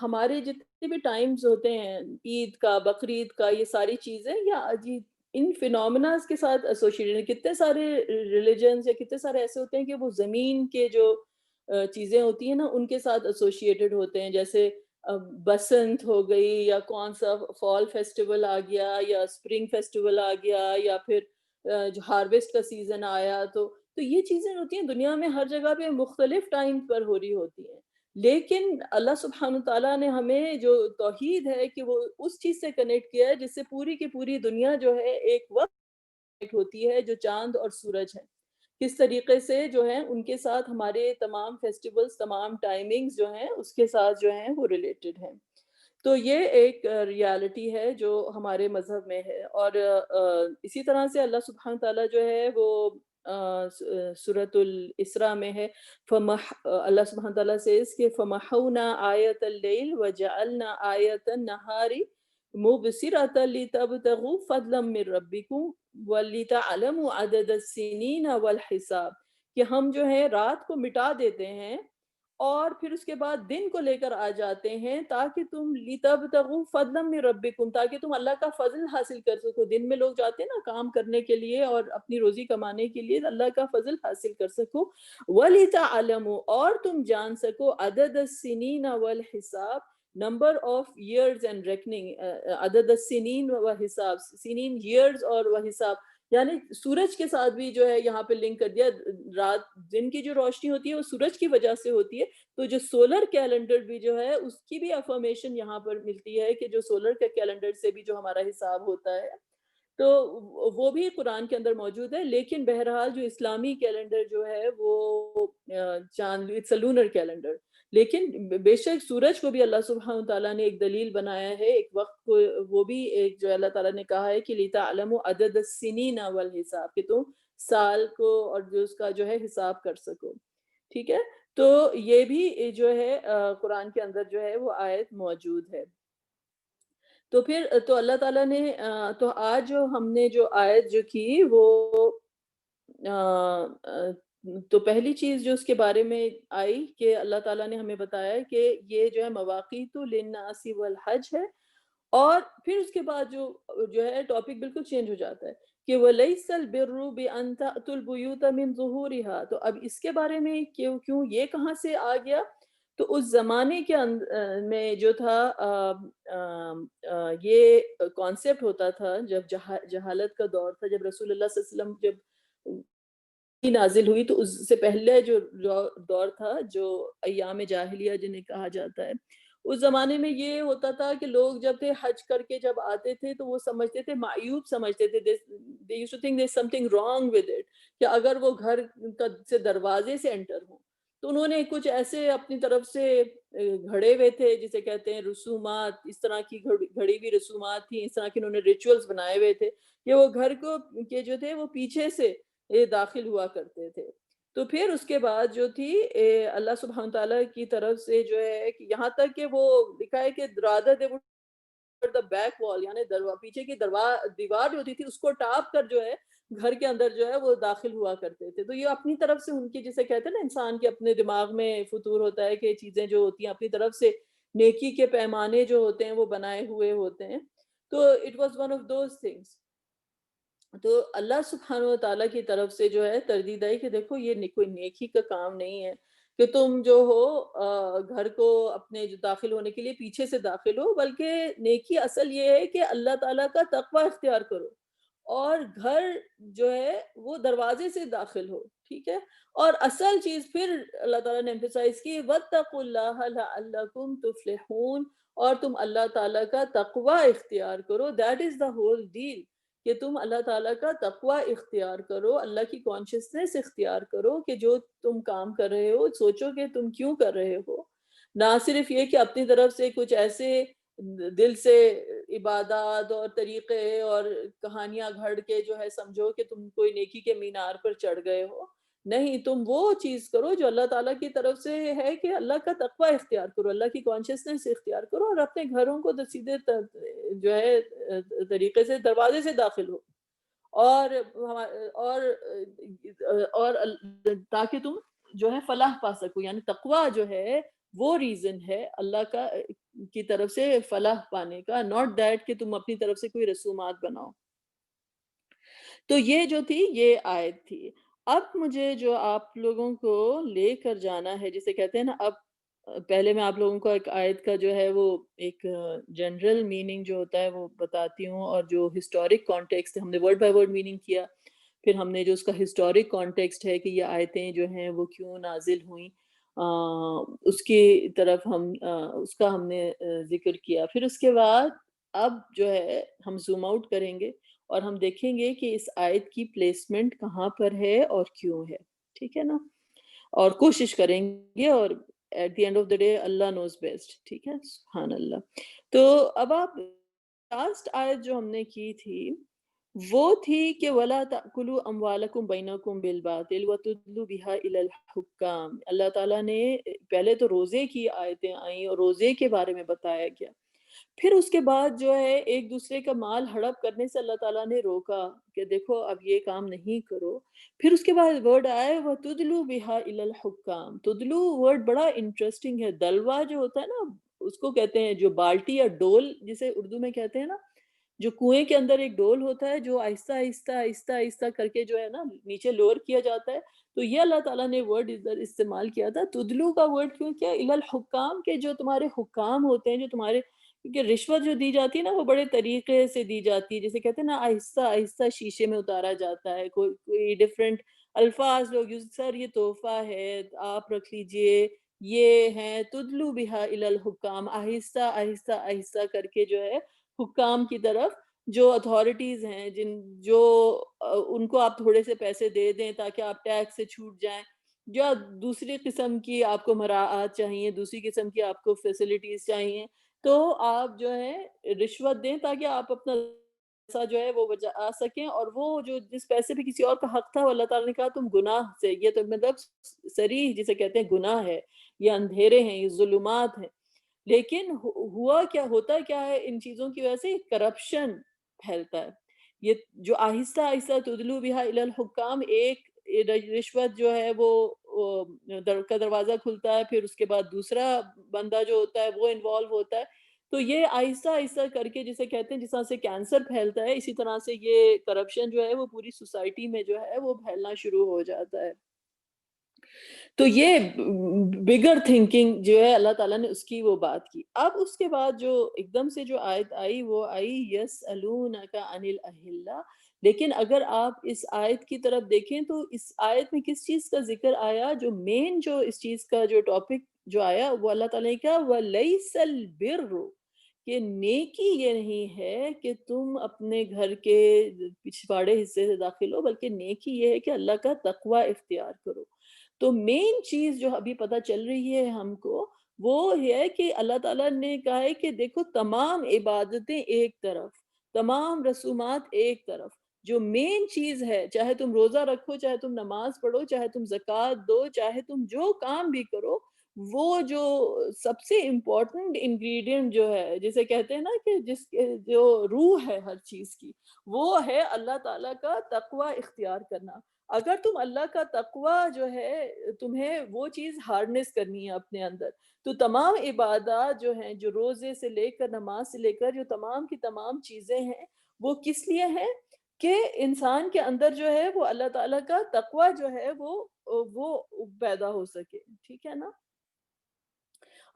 ہمارے جتنے بھی ٹائمز ہوتے ہیں، عید کا، بقرعید کا، یہ ساری چیزیں یا ان فینومناز کے ساتھ ایسوسیٹڈ ہیں۔ کتنے سارے ریلیجنز یا کتنے سارے ایسے ہوتے ہیں کہ وہ زمین کے جو چیزیں ہوتی ہیں نا ان کے ساتھ ایسوسیٹڈ ہوتے ہیں، جیسے بسنت ہو گئی، یا کون سا فال فیسٹیول آ گیا، یا اسپرنگ فیسٹیول آ گیا، یا پھر جو ہارویسٹ کا سیزن آیا، تو یہ چیزیں ہوتی ہیں دنیا میں ہر جگہ پہ مختلف ٹائم پر ہو رہی ہوتی ہیں، لیکن اللہ سبحانہ تعالیٰ نے ہمیں جو توحید ہے کہ وہ اس چیز سے کنیکٹ کیا ہے جس سے پوری کی پوری دنیا جو ہے ایک وقت ہوتی ہے، جو چاند اور سورج ہے، کس طریقے سے جو ہے ان کے ساتھ ہمارے تمام فیسٹیولز، تمام ٹائمنگز جو ہیں اس کے ساتھ جو ہیں وہ ریلیٹڈ ہیں۔ تو یہ ایک ریالٹی ہے جو ہمارے مذہب میں ہے، اور اسی طرح سے اللہ سبحانہ تعالیٰ جو ہے وہ سورۃ الاسراء میں ہے، اللہ سبحانہ تعالیٰ سے اس کے فَمَحَوْنَا آیَةَ اللَّيْلِ وَجَعَلْنَا آیَةَ النَّهَارِ مُبْصِرَةً لِتَبْتَغُوا فَضْلًا مِّن رَّبِّكُمْ وَلِتَعْلَمُوا عَدَدَ السِّنِينَ وَالْحِسَابَ، کہ ہم جو ہے رات کو مٹا دیتے ہیں اور پھر اس کے بعد دن کو لے کر آ جاتے ہیں تاکہ تم لِتَبْتَغُوا فَضْلًا مِّن رَّبِّكُمْ، تاکہ تم اللہ کا فضل حاصل کر سکو۔ دن میں لوگ جاتے ہیں نا کام کرنے کے لیے اور اپنی روزی کمانے کے لیے، اللہ کا فضل حاصل کر سکو۔ وَلِتَعْلَمُوا، اور تم جان سکو عدد السنین والحساب، نمبر آف ایئرز اینڈ ریکننگ، عدد السنین و حساب، سنین ایئرز اور وہ حساب، یعنی سورج کے ساتھ بھی جو ہے یہاں پہ لنک کر دیا، رات دن کی جو روشنی ہوتی ہے وہ سورج کی وجہ سے ہوتی ہے، تو جو سولر کیلنڈر بھی جو ہے اس کی بھی افرمیشن یہاں پر ملتی ہے کہ جو سولر کے کیلنڈر سے بھی جو ہمارا حساب ہوتا ہے تو وہ بھی قرآن کے اندر موجود ہے، لیکن بہرحال جو اسلامی کیلنڈر جو ہے وہ چاند، اٹس اے لونر کیلنڈر، لیکن بے شک سورج کو بھی اللہ سبحانہ تعالیٰ نے ایک دلیل بنایا ہے، ایک وقت کو وہ بھی ایک جو اللہ تعالیٰ نے کہا ہے کہ لِتَعْلَمُوا عَدَدَ السِّنِينَ وَالْحِسَابِ، کہ تم سال کو اور جو اس کا جو ہے حساب کر سکو، ٹھیک ہے؟ تو یہ بھی جو ہے قرآن کے اندر جو ہے وہ آیت موجود ہے۔ تو پھر تو اللہ تعالیٰ نے تو آج جو ہم نے جو آیت جو کی وہ تو پہلی چیز جو اس کے بارے میں آئی کہ اللہ تعالیٰ نے ہمیں بتایا کہ یہ جو ہے مواقیت للناس والحج ہے، اور پھر اس کے بعد جو ہے ٹاپک بالکل چینج ہو جاتا ہے کہ وَلَيْسَ الْبِرُّ بِأَن تَأْتُوا الْبُيُوتَ مِن ظُهُورِهَا، تو اب اس کے بارے میں کیوں یہ کہاں سے آ گیا؟ تو اس زمانے کے میں جو تھا یہ کانسیپٹ ہوتا تھا جب جہالت کا دور تھا، جب رسول اللہ صلی اللہ علیہ وسلم جب نازل ہوئی تو اس سے پہلے جو دور تھا جو ایام جاہلیہ جنہیں کہا جاتا ہے، اس زمانے میں یہ ہوتا تھا کہ لوگ جب تھے حج کر کے جب آتے تھے تو وہ سمجھتے تھے، معیوب سمجھتے تھے، they used to think there's something wrong with it، کہ اگر وہ گھر سے دروازے سے انٹر ہوں تو انہوں نے کچھ ایسے اپنی طرف سے گھڑے ہوئے تھے، جسے کہتے ہیں رسومات، اس طرح کی گھڑی ہوئی رسومات تھیں، اس طرح کے انہوں نے ریچولز بنائے ہوئے تھے کہ وہ گھر کو کے جو تھے وہ پیچھے سے داخل ہوا کرتے تھے۔ تو پھر اس کے بعد جو تھی اللہ سبحانہ تعالیٰ کی طرف سے جو ہے کہ یہاں تک کہ وہ لکھا ہے کہ رادر دے دا بیک وال، یعنی پیچھے کی دیوار جو ہوتی تھی اس کو ٹاپ کر جو ہے گھر کے اندر جو ہے وہ داخل ہوا کرتے تھے۔ تو یہ اپنی طرف سے ان کی، جسے کہتے ہیں نا انسان کے اپنے دماغ میں فطور ہوتا ہے کہ چیزیں جو ہوتی ہیں اپنی طرف سے نیکی کے پیمانے جو ہوتے ہیں وہ بنائے ہوئے ہوتے ہیں۔ تو it was one of those things. تو اللہ سبحانہ و تعالیٰ کی طرف سے جو ہے تردید آئی کہ دیکھو یہ کوئی نیکی کا کام نہیں ہے کہ تم جو ہو گھر کو اپنے جو داخل ہونے کے لیے پیچھے سے داخل ہو، بلکہ نیکی اصل یہ ہے کہ اللہ تعالیٰ کا تقوی اختیار کرو اور گھر جو ہے وہ دروازے سے داخل ہو، ٹھیک ہے؟ اور اصل چیز پھر اللہ تعالیٰ نے ایمفیسائز کی وَاتَّقُوا اللَّهَ لَعَلَّكُمْ تُفْلِحُونَ، اور تم اللہ تعالیٰ کا تقوی اختیار کرو، that is the whole deal, کہ تم اللہ تعالیٰ کا تقوی اختیار کرو، اللہ کی کانشیسنس اختیار کرو کہ جو تم کام کر رہے ہو سوچو کہ تم کیوں کر رہے ہو، نہ صرف یہ کہ اپنی طرف سے کچھ ایسے دل سے عبادات اور طریقے اور کہانیاں گھڑ کے جو ہے سمجھو کہ تم کوئی نیکی کے مینار پر چڑھ گئے ہو۔ نہیں، تم وہ چیز کرو جو اللہ تعالیٰ کی طرف سے ہے کہ اللہ کا تقوی اختیار کرو، اللہ کی کانشیسنس اختیار کرو اور اپنے گھروں کو سیدھے جو ہے طریقے سے دروازے سے داخل ہو، اور اور اور تاکہ تم جو ہے فلاح پا سکو، یعنی تقوی جو ہے وہ ریزن ہے اللہ کا کی طرف سے فلاح پانے کا، ناٹ دیٹ کہ تم اپنی طرف سے کوئی رسومات بناؤ۔ تو یہ جو تھی یہ آیت تھی۔ اب مجھے جو آپ لوگوں کو لے کر جانا ہے، جسے کہتے ہیں نا، اب پہلے میں آپ لوگوں کو ایک آیت کا جو ہے وہ ایک جنرل میننگ جو ہوتا ہے وہ بتاتی ہوں، اور جو ہسٹورک کانٹیکسٹ ہم نے ورڈ بائی ورڈ میننگ کیا، پھر ہم نے جو اس کا ہسٹورک کانٹیکسٹ ہے کہ یہ آیتیں جو ہیں وہ کیوں نازل ہوئیں، اس کی طرف اس کا ہم نے ذکر کیا۔ پھر اس کے بعد اب جو ہے ہم زوم آؤٹ کریں گے اور ہم دیکھیں گے کہ اس آیت کی پلیسمنٹ کہاں پر ہے اور کیوں ہے، ٹھیک ہے نا؟ اور کوشش کریں گے، اور at the end of the day Allah knows best, ٹھیک ہے؟ سبحان اللہ۔ تو اب آپ لاسٹ آیت جو ہم نے کی تھی وہ تھی کہ وَلَا تَأْكُلُوا أَمْوَالَكُمْ بَيْنَكُمْ بِالْبَاطِلِ وَتُدْلُوا بِهَا إِلَى الْحُكَّامِ۔ اللہ تعالیٰ نے پہلے تو روزے کی آیتیں آئیں اور روزے کے بارے میں بتایا گیا، پھر اس کے بعد جو ہے ایک دوسرے کا مال ہڑپ کرنے سے اللہ تعالیٰ نے روکا کہ دیکھو اب یہ کام نہیں کرو۔ پھر اس کے بعد ورڈ آئے وَتُدْلُوا بِهَا إِلَى الْحُكَّامِ۔ تدلو ورڈ بڑا انٹرسٹنگ ہے۔ دلوا جو ہوتا ہے نا، اس کو کہتے ہیں جو بالٹی یا ڈول جسے اردو میں کہتے ہیں نا، جو کنویں کے اندر ایک ڈول ہوتا ہے جو آہستہ آہستہ آہستہ آہستہ کر کے جو ہے نا نیچے لوور کیا جاتا ہے، تو یہ اللہ تعالیٰ نے ورڈ ادھر استعمال کیا تھا۔ تدلو کا ورڈ کیوں کیا؟ الی الحکام، کے جو تمہارے حکام ہوتے ہیں، جو تمہارے، کیونکہ رشوت جو دی جاتی ہے نا وہ بڑے طریقے سے دی جاتی ہے، جیسے کہتے ہیں نا آہستہ آہستہ شیشے میں اتارا جاتا ہے، کوئی ڈفرینٹ الفاظ لوگ یوز، سر یہ تحفہ ہے آپ رکھ لیجئے، یہ ہیں تدلو بہا الی الحکام، آہستہ آہستہ آہستہ کر کے جو ہے حکام کی طرف، جو اتھارٹیز ہیں جو ان کو آپ تھوڑے سے پیسے دے دیں تاکہ آپ ٹیکس سے چھوٹ جائیں، جو دوسری قسم کی آپ کو مراعات چاہیے، دوسری قسم کی آپ کو فیسلٹیز چاہیے، تو آپ جو ہے رشوت دیں تاکہ آپ اپنا پیسہ جو ہے وہ بچا سکیں، اور وہ جو جس پیسے پہ کسی اور کا حق تھا وہ اللہ تعالیٰ نے کہا تم گناہ سے، یہ تو مطلب صریح جسے کہتے ہیں گناہ ہے، یہ اندھیرے ہیں، یہ ظلمات ہیں۔ لیکن ہوا کیا، ہوتا کیا ہے ان چیزوں کی وجہ سے کرپشن پھیلتا ہے۔ یہ جو آہستہ آہستہ تدلو بہا الی الحکام، ایک رشوت جو ہے وہ کا دروازہ کھلتا ہے، پھر اس کے بعد دوسرا بندہ جو ہوتا ہے وہ انوالو ہوتا ہے، تو یہ آہستہ آہستہ کر کے جسے کہتے ہیں جس طرح سے کینسر پھیلتا ہے، اسی طرح سے یہ کرپشن جو ہے وہ پوری سوسائٹی میں جو ہے وہ پھیلنا شروع ہو جاتا ہے۔ تو یہ بگر تھنکنگ جو ہے اللہ تعالیٰ نے اس کی وہ بات کی۔ اب اس کے بعد جو ایک دم سے جو آیت آئی وہ آئی یسألونک عن الأہلہ، لیکن اگر آپ اس آیت کی طرف دیکھیں تو اس آیت میں کس چیز کا ذکر آیا، جو مین جو اس چیز کا جو ٹاپک جو آیا وہ اللہ تعالیٰ نے کہا وَلَيْسَ الْبِرُّ، کہ نیکی یہ نہیں ہے کہ تم اپنے گھر کے پچھواڑے حصے سے داخل ہو، بلکہ نیکی یہ ہے کہ اللہ کا تقوی اختیار کرو۔ تو مین چیز جو ابھی پتہ چل رہی ہے ہم کو وہ ہے کہ اللہ تعالیٰ نے کہا ہے کہ دیکھو تمام عبادتیں ایک طرف، تمام رسومات ایک طرف، جو مین چیز ہے، چاہے تم روزہ رکھو، چاہے تم نماز پڑھو، چاہے تم زکوٰۃ دو، چاہے تم جو کام بھی کرو، وہ جو سب سے امپورٹنٹ انگریڈینٹ جو ہے، جسے کہتے ہیں نا کہ جس جو روح ہے ہر چیز کی، وہ ہے اللہ تعالیٰ کا تقوی اختیار کرنا۔ اگر تم اللہ کا تقوی جو ہے تمہیں وہ چیز ہارنس کرنی ہے اپنے اندر، تو تمام عبادات جو ہیں، جو روزے سے لے کر نماز سے لے کر جو تمام کی تمام چیزیں ہیں، وہ کس لیے ہیں؟ کہ انسان کے اندر جو ہے وہ اللہ تعالیٰ کا تقوی جو ہے وہ پیدا ہو سکے، ٹھیک ہے نا؟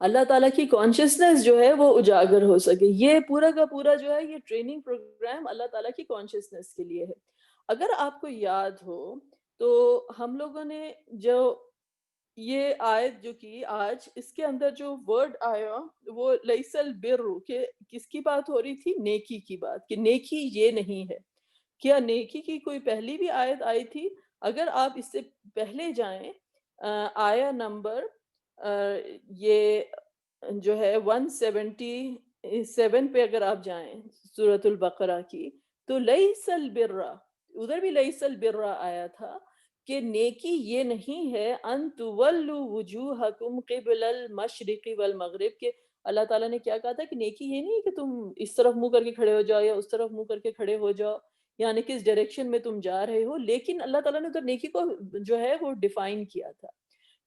اللہ تعالیٰ کی کانشیسنس جو ہے وہ اجاگر ہو سکے۔ یہ پورا کا پورا جو ہے یہ ٹریننگ پروگرام اللہ تعالیٰ کی کانشیسنس کے لیے ہے۔ اگر آپ کو یاد ہو تو ہم لوگوں نے جو یہ آیت جو کی آج، اس کے اندر جو ورڈ آیا وہ لیس البر، کہ کس کی بات ہو رہی تھی؟ نیکی کی بات، کہ نیکی یہ نہیں ہے۔ کیا نیکی کی کوئی پہلی بھی آیت آئی تھی؟ اگر آپ اس سے پہلے جائیں آیا نمبر یہ جو ہے 177 پہ اگر آپ جائیں سورۃ البقرہ کی، تو لیس البر، ادھر بھی لیس البر آیا تھا کہ نیکی یہ نہیں ہے ان تولوا وجوہکم قبل المشرق والمغرب، کہ اللہ تعالیٰ نے کیا کہا تھا کہ نیکی یہ نہیں ہے کہ تم اس طرف منہ کر کے کھڑے ہو جاؤ یا اس طرف منہ کر کے کھڑے ہو جاؤ، یعنی کس ڈائریکشن میں تم جا رہے ہو، لیکن اللہ تعالیٰ نے ادھر نیکی کو جو ہے وہ ڈیفائن کیا تھا۔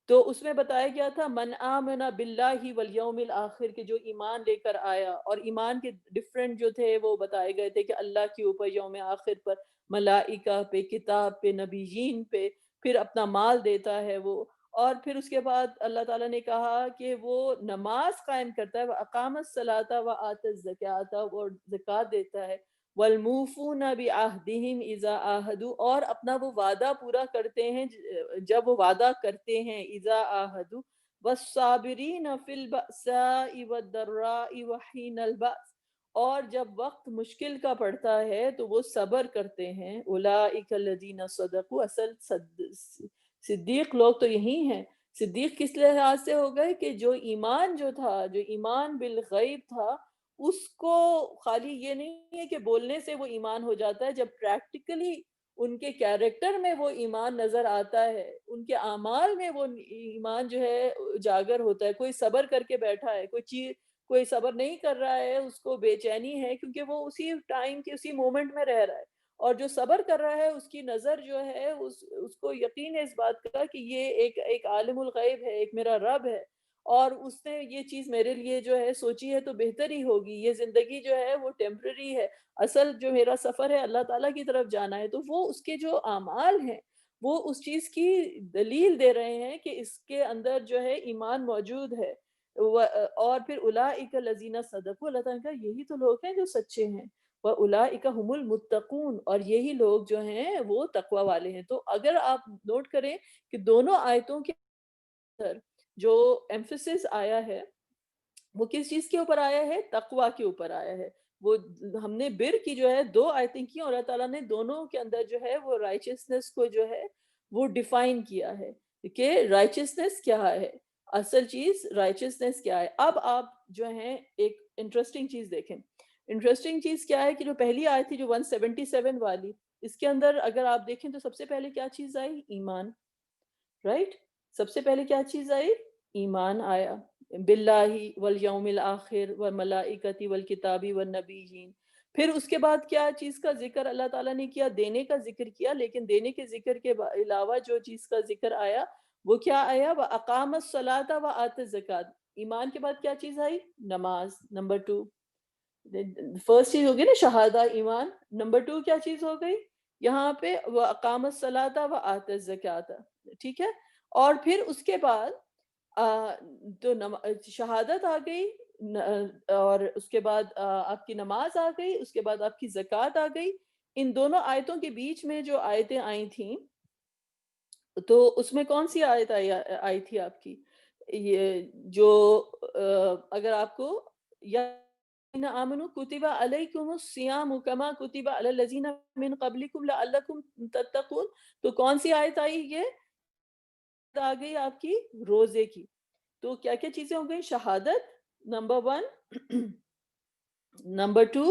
تو اس میں بتایا گیا تھا من آمن باللہ والیوم الآخر، کہ جو ایمان لے کر آیا، اور ایمان کے ڈفرینٹ جو تھے وہ بتائے گئے تھے کہ اللہ کے اوپر، یوم آخر پر، ملائکہ پہ، کتاب پہ، نبیین پہ، پھر اپنا مال دیتا ہے وہ، اور پھر اس کے بعد اللہ تعالیٰ نے کہا کہ وہ نماز قائم کرتا ہے، وَأَقَامَ الصَّلَاةَ وَآتَى الزَّكَاةَ، اور زکوٰۃ دیتا ہے، وَالْمُوفُونَ بِعَهْدِهِمْ إِذَا عَاهَدُوا، اور اپنا وہ وعدہ پورا کرتے ہیں جب وہ وعدہ کرتے ہیں، إِذَا عَاهَدُوا، وَالصَّابِرِينَ فِي الْبَأْسَاءِ وَالضَّرَّاءِ وَحِينَ الْبَأْسِ، اور جب وقت مشکل کا پڑتا ہے تو وہ صبر کرتے ہیں، اولئک الذین صدقوا، اصل صدیق لوگ تو یہی ہیں۔ صدیق کس لحاظ سے ہو گئے کہ جو ایمان جو تھا، جو ایمان بالغیب تھا، اس کو خالی یہ نہیں ہے کہ بولنے سے وہ ایمان ہو جاتا ہے، جب پریکٹیکلی ان کے کیریکٹر میں وہ ایمان نظر آتا ہے، ان کے اعمال میں وہ ایمان جو ہے اجاگر ہوتا ہے۔ کوئی صبر کر کے بیٹھا ہے، کوئی صبر نہیں کر رہا ہے، اس کو بے چینی ہے کیونکہ وہ اسی ٹائم کے اسی مومنٹ میں رہ رہا ہے، اور جو صبر کر رہا ہے اس کی نظر جو ہے اس کو یقین ہے اس بات کا کہ یہ ایک عالم الغیب ہے، ایک میرا رب ہے، اور اس نے یہ چیز میرے لیے جو ہے سوچی ہے تو بہتر ہی ہوگی، یہ زندگی جو ہے وہ ٹیمپرری ہے، اصل جو میرا سفر ہے اللہ تعالیٰ کی طرف جانا ہے۔ تو وہ اس کے جو اعمال ہیں وہ اس چیز کی دلیل دے رہے ہیں کہ اس کے اندر جو ہے ایمان موجود ہے۔ اور پھر اولئک الذین صدقوا، اللہ تعالیٰ نے کہا یہی تو لوگ ہیں جو سچے ہیں، وَأُولَئِكَ هُمُ الْمُتَّقُونَ، اور یہی لوگ جو ہیں وہ تقوی والے ہیں۔ تو اگر آپ نوٹ کریں کہ دونوں آیتوں کے اندر جو ایمفیسس آیا ہے وہ کس چیز کے اوپر آیا ہے؟ تقوی کے اوپر آیا ہے۔ وہ ہم نے بر کی جو ہے 2 آیتیں کی، اور اللہ تعالیٰ نے دونوں کے اندر جو ہے وہ رائچسنس کو جو ہے وہ ڈیفائن کیا ہے کہ رائچسنس کیا ہے، اصل چیز رائچسنس کیا ہے۔ اب آپ جو ہیں ایک انٹرسٹنگ چیز دیکھیں، انٹرسٹنگ چیز کیا ہے کہ جو پہلی آیت تھی جو 177 والی، اس کے اندر اگر آپ دیکھیں تو سب سے پہلے کیا چیز آئی؟ ایمان، رائٹ؟ سب سے پہلے کیا چیز آئی؟ ایمان آیا، باللہ والیوم الآخر والملائکۃ والکتاب والنبیین۔ پھر اس کے بعد کیا چیز کا ذکر اللہ تعالیٰ نے کیا؟ دینے کا ذکر کیا، لیکن دینے کے ذکر کے علاوہ جو چیز کا ذکر آیا وہ کیا آیا؟ وَأَقَامَ الصَّلَاةَ وَآتَى الزَّكَاةَ۔ ایمان کے بعد کیا چیز آئی؟ نماز، نمبر 2۔ فرسٹ چیز ہوگی نا شہادہ ایمان، نمبر 2 کیا چیز ہو گئی یہاں پہ؟ وَأَقَامَ الصَّلَاةَ وَآتَى الزَّكَاةَ، ٹھیک ہے؟ اور پھر اس کے بعد تو شہادت آ گئی، اور اس کے بعد آپ کی نماز آ گئی، اس کے بعد آپ کی زکوٰۃ آ گئی۔ ان دونوں آیتوں کے بیچ میں جو آیتیں آئی تھیں تو اس میں کون سی آیت آئی تھی آپ کی؟ یہ جو اگر آپ کو یا آمنوا کتب علیکم الصیام کما کتب علی الذین من قبلکم لعلکم تتقون، تو کون سی آیت آئی؟ یہ آ گئی آپ کی روزے کی. تو کیا کیا چیزیں ہو گئی؟ شہادت نمبر 1، نمبر 2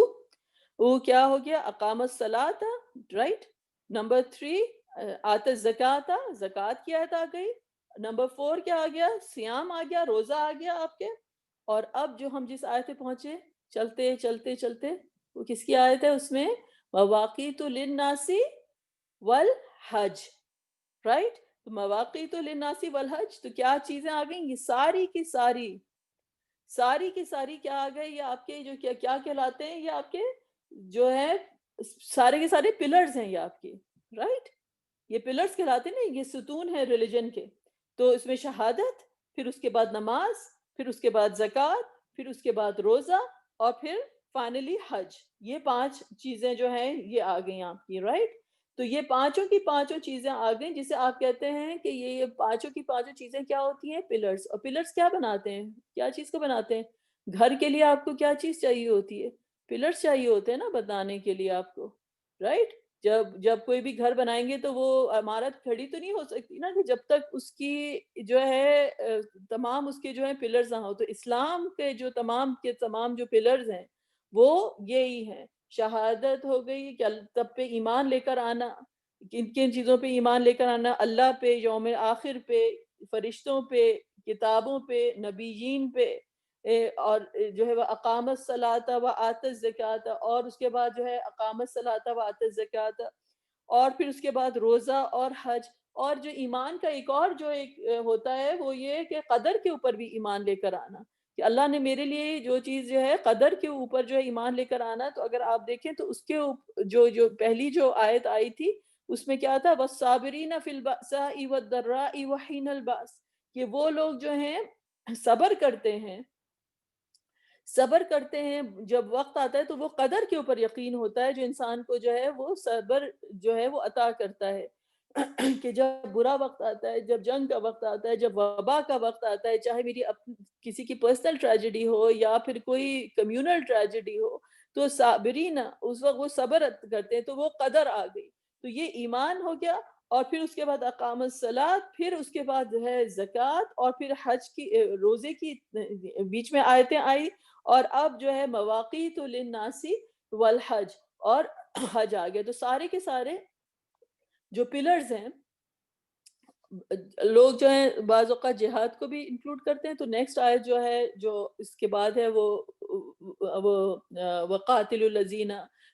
وہ کیا ہو گیا؟ اقام الصلاۃ، رائٹ. نمبر 3 آت الزکاۃ، زکوٰۃ کی آیت آ گئی. نمبر 4 کیا آ گیا؟ سیام آ گیا، روزہ آ گیا آپ کے. اور اب جو ہم جس آیت پہ پہنچے، چلتے چلتے چلتے، وہ کس کی آیت ہے؟ اس میں مواقیت للناس والحج، رائٹ. تو مواقیت للناس والحج، تو کیا چیزیں آ گئیں؟ یہ ساری کی ساری کیا آ گئے؟ یہ آپ کے جو کیا کیا کہلاتے ہیں؟ یہ آپ کے جو ہے سارے کے سارے پلرز ہیں یہ آپ کے، رائٹ. یہ پلرز کہلاتے ہیں نا، یہ ستون ہے ریلیجن کے. تو اس میں شہادت، پھر اس کے بعد نماز، پھر اس کے بعد زکوٰۃ، پھر اس کے بعد روزہ، اور پھر فائنلی حج. یہ 5 چیزیں جو ہیں یہ آ گئی آپ کی، رائٹ. تو یہ پانچوں کی پانچوں چیزیں آ گئیں، جسے آپ کہتے ہیں کہ یہ پانچوں کی پانچوں چیزیں کیا ہوتی ہیں؟ پلرز. اور پلرز کیا بناتے ہیں؟ کیا چیز کو بناتے ہیں؟ گھر کے لیے آپ کو کیا چیز چاہیے ہوتی ہے؟ پلرز چاہیے ہوتے ہیں نا بنانے کے لیے آپ کو، رائٹ. جب کوئی بھی گھر بنائیں گے تو وہ عمارت کھڑی تو نہیں ہو سکتی نا، کہ جب تک اس کی جو ہے تمام اس کے جو ہے پلرز نہ ہو. تو اسلام کے جو تمام کے تمام جو پلرز ہیں وہ یہی ہیں. شہادت ہو گئی کہ تب پہ ایمان لے کر آنا، کن کن چیزوں پہ ایمان لے کر آنا؟ اللہ پہ، یوم آخر پہ، فرشتوں پہ، کتابوں پہ، نبیین پہ، اور جو ہے وہ اقام الصلاۃ و آت الزکاۃ، اور اس کے بعد جو ہے اقام الصلاۃ و آت الزکاۃ، اور پھر اس کے بعد روزہ اور حج. اور جو ایمان کا ایک اور جو ایک ہوتا ہے وہ یہ کہ قدر کے اوپر بھی ایمان لے کر آنا، کہ اللہ نے میرے لیے جو چیز جو ہے قدر کے اوپر جو ہے ایمان لے کر آنا. تو اگر آپ دیکھیں تو اس کے جو پہلی جو آیت آئی تھی اس میں کیا تھا؟ وَالصَّابِرِينَ فِي الْبَأْسَاءِ وَالضَّرَّاءِ وَحِينَ الْبَأْسِ، کہ وہ لوگ جو ہیں صبر کرتے ہیں، جب وقت آتا ہے تو وہ قدر کے اوپر یقین ہوتا ہے جو انسان کو جو ہے وہ صبر جو ہے وہ عطا کرتا ہے. کہ جب برا وقت آتا ہے، جب جنگ کا وقت آتا ہے، جب وبا کا وقت آتا ہے، چاہے میری کسی کی پرسنل ٹریجڈی ہو یا پھر کوئی کمیونل ٹریجڈی ہو، تو صابرین اس وقت وہ صبر کرتے ہیں، تو وہ قدر آ گئی. تو یہ ایمان ہو گیا. اور پھر اس کے بعد اقام الصلاۃ، پھر اس کے بعد جو ہے زکوٰۃ، اور پھر حج کی روزے کی بیچ میں آیتیں آئی. اور اب جو ہے مواقیت للناس والحج، اور حج آ گیا. تو سارے کے سارے جو پلرز ہیں، لوگ جو ہیں بعض اوقات جہاد کو بھی انکلوڈ کرتے ہیں. تو نیکسٹ آیت جو ہے جو اس کے بعد ہے وہ وَقَاتِلُوا الَّذِينَ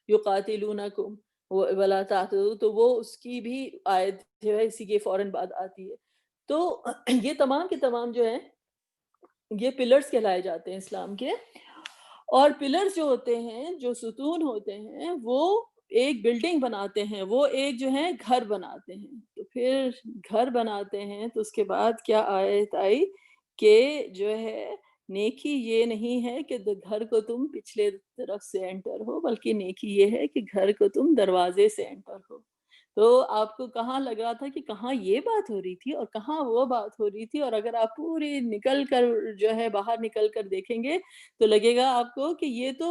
يُقَاتِلُونَكُمْ وَلَا تَعْتَدُوا، تو وہ اس کی بھی آیت جو ہے اسی کے فوراً بعد آتی ہے. تو یہ تمام کے تمام جو ہیں یہ پلرز کہلائے جاتے ہیں اسلام کے. اور پلرز جو ہوتے ہیں، جو ستون ہوتے ہیں، وہ ایک بلڈنگ بناتے ہیں، وہ ایک جو ہے گھر بناتے ہیں. تو پھر گھر بناتے ہیں تو اس کے بعد کیا آیت آئی کہ جو ہے نیکی یہ نہیں ہے کہ گھر کو تم پچھلے طرف سے انٹر ہو، بلکہ نیکی یہ ہے کہ گھر کو تم دروازے سے انٹر ہو. تو آپ کو کہاں لگ رہا تھا کہ کہاں یہ بات ہو رہی تھی اور کہاں وہ بات ہو رہی تھی؟ اور اگر آپ پوری نکل کر جو ہے باہر نکل کر دیکھیں گے تو لگے گا آپ کو کہ یہ تو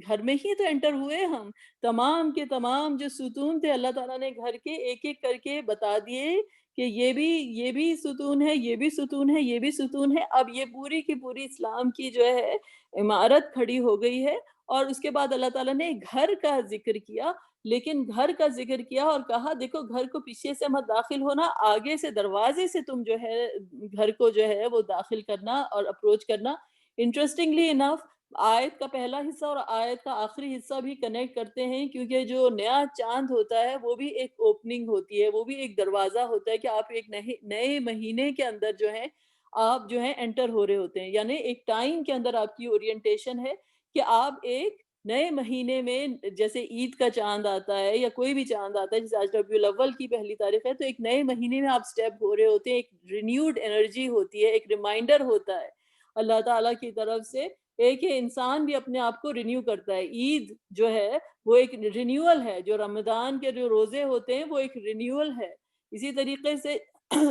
گھر میں ہی تو انٹر ہوئے ہم. تمام کے تمام جو ستون تھے اللہ تعالیٰ نے گھر کے ایک ایک کر کے بتا دیے کہ یہ بھی ستون ہے، یہ بھی ستون ہے، یہ بھی ستون ہے. اب یہ پوری کی پوری اسلام کی جو ہے عمارت کھڑی ہو گئی ہے. اور اس کے بعد اللہ تعالیٰ نے گھر کا ذکر کیا، لیکن گھر کا ذکر کیا اور کہا دیکھو گھر کو پیچھے سے مت داخل ہونا، آگے سے دروازے سے تم جو ہے گھر کو جو ہے وہ داخل کرنا اور اپروچ کرنا. انٹرسٹنگلی انف آیت کا پہلا حصہ اور آیت کا آخری حصہ بھی کنیکٹ کرتے ہیں، کیونکہ جو نیا چاند ہوتا ہے وہ بھی ایک اوپننگ ہوتی ہے، وہ بھی ایک دروازہ ہوتا ہے کہ آپ ایک نئے مہینے کے اندر جو ہے آپ جو ہے انٹر ہو رہے ہوتے ہیں. یعنی ایک ٹائم کے اندر آپ کی اورینٹیشن ہے کہ آپ ایک نئے مہینے میں، جیسے عید کا چاند آتا ہے یا کوئی بھی چاند آتا ہے، جیسے آج ربیع الاول کی پہلی تاریخ ہے، تو ایک نئے مہینے میں آپ سٹیپ ہو رہے ہوتے ہیں. ایک رینیوڈ انرجی ہوتی ہے، ایک ریمائنڈر ہوتا ہے اللہ تعالیٰ کی طرف سے. ایک انسان بھی اپنے آپ کو رینیو کرتا ہے. عید جو ہے وہ ایک رینیول ہے، جو رمضان کے جو روزے ہوتے ہیں وہ ایک رینیول ہے. اسی طریقے سے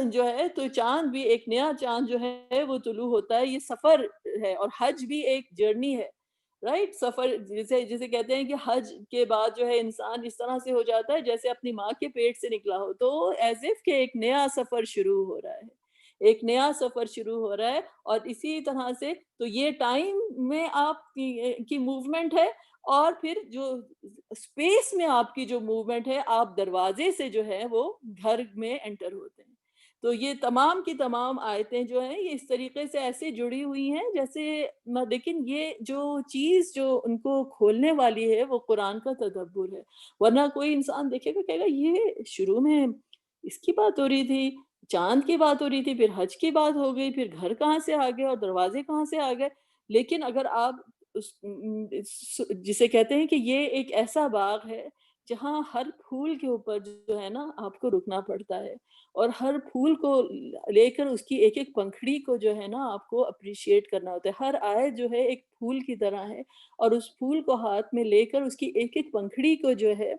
جو ہے تو چاند بھی ایک نیا چاند جو ہے وہ طلوع ہوتا ہے، یہ سفر ہے، اور حج بھی ایک جرنی ہے، رائٹ؟ سفر جسے جسے کہتے ہیں کہ حج کے بعد جو ہے انسان اس طرح سے ہو جاتا ہے جیسے اپنی ماں کے پیٹ سے نکلا ہو، تو ایز اف کہ ایک نیا سفر شروع ہو رہا ہے، ایک نیا سفر شروع ہو رہا ہے، اور اسی طرح سے تو یہ ٹائم میں آپ کی موومنٹ ہے، اور پھر جو اسپیس میں آپ کی جو موومنٹ ہے، آپ دروازے سے جو ہے وہ گھر میں انٹر ہوتے ہیں۔ تو یہ تمام کی تمام آیتیں جو ہیں یہ اس طریقے سے ایسے جڑی ہوئی ہیں جیسے لیکن یہ جو چیز جو ان کو کھولنے والی ہے وہ قرآن کا تدبر ہے، ورنہ کوئی انسان دیکھے گا کہے گا یہ شروع میں اس کی بات ہو رہی تھی، چاند کی بات ہو رہی تھی، پھر حج کی بات ہو گئی، پھر گھر کہاں سے آ گئے اور دروازے کہاں سے آ گئے۔ لیکن اگر آپ جسے کہتے ہیں کہ یہ ایک ایسا باغ ہے جہاں ہر پھول کے اوپر جو ہے نا آپ کو رکنا پڑتا ہے، اور ہر پھول کو لے کر اس کی ایک ایک پنکھڑی کو جو ہے نا آپ کو اپریشیٹ کرنا ہوتا ہے۔ ہر آیت جو ہے ایک پھول کی طرح ہے، اور اس پھول کو ہاتھ میں لے کر اس کی ایک ایک پنکھڑی کو جو ہے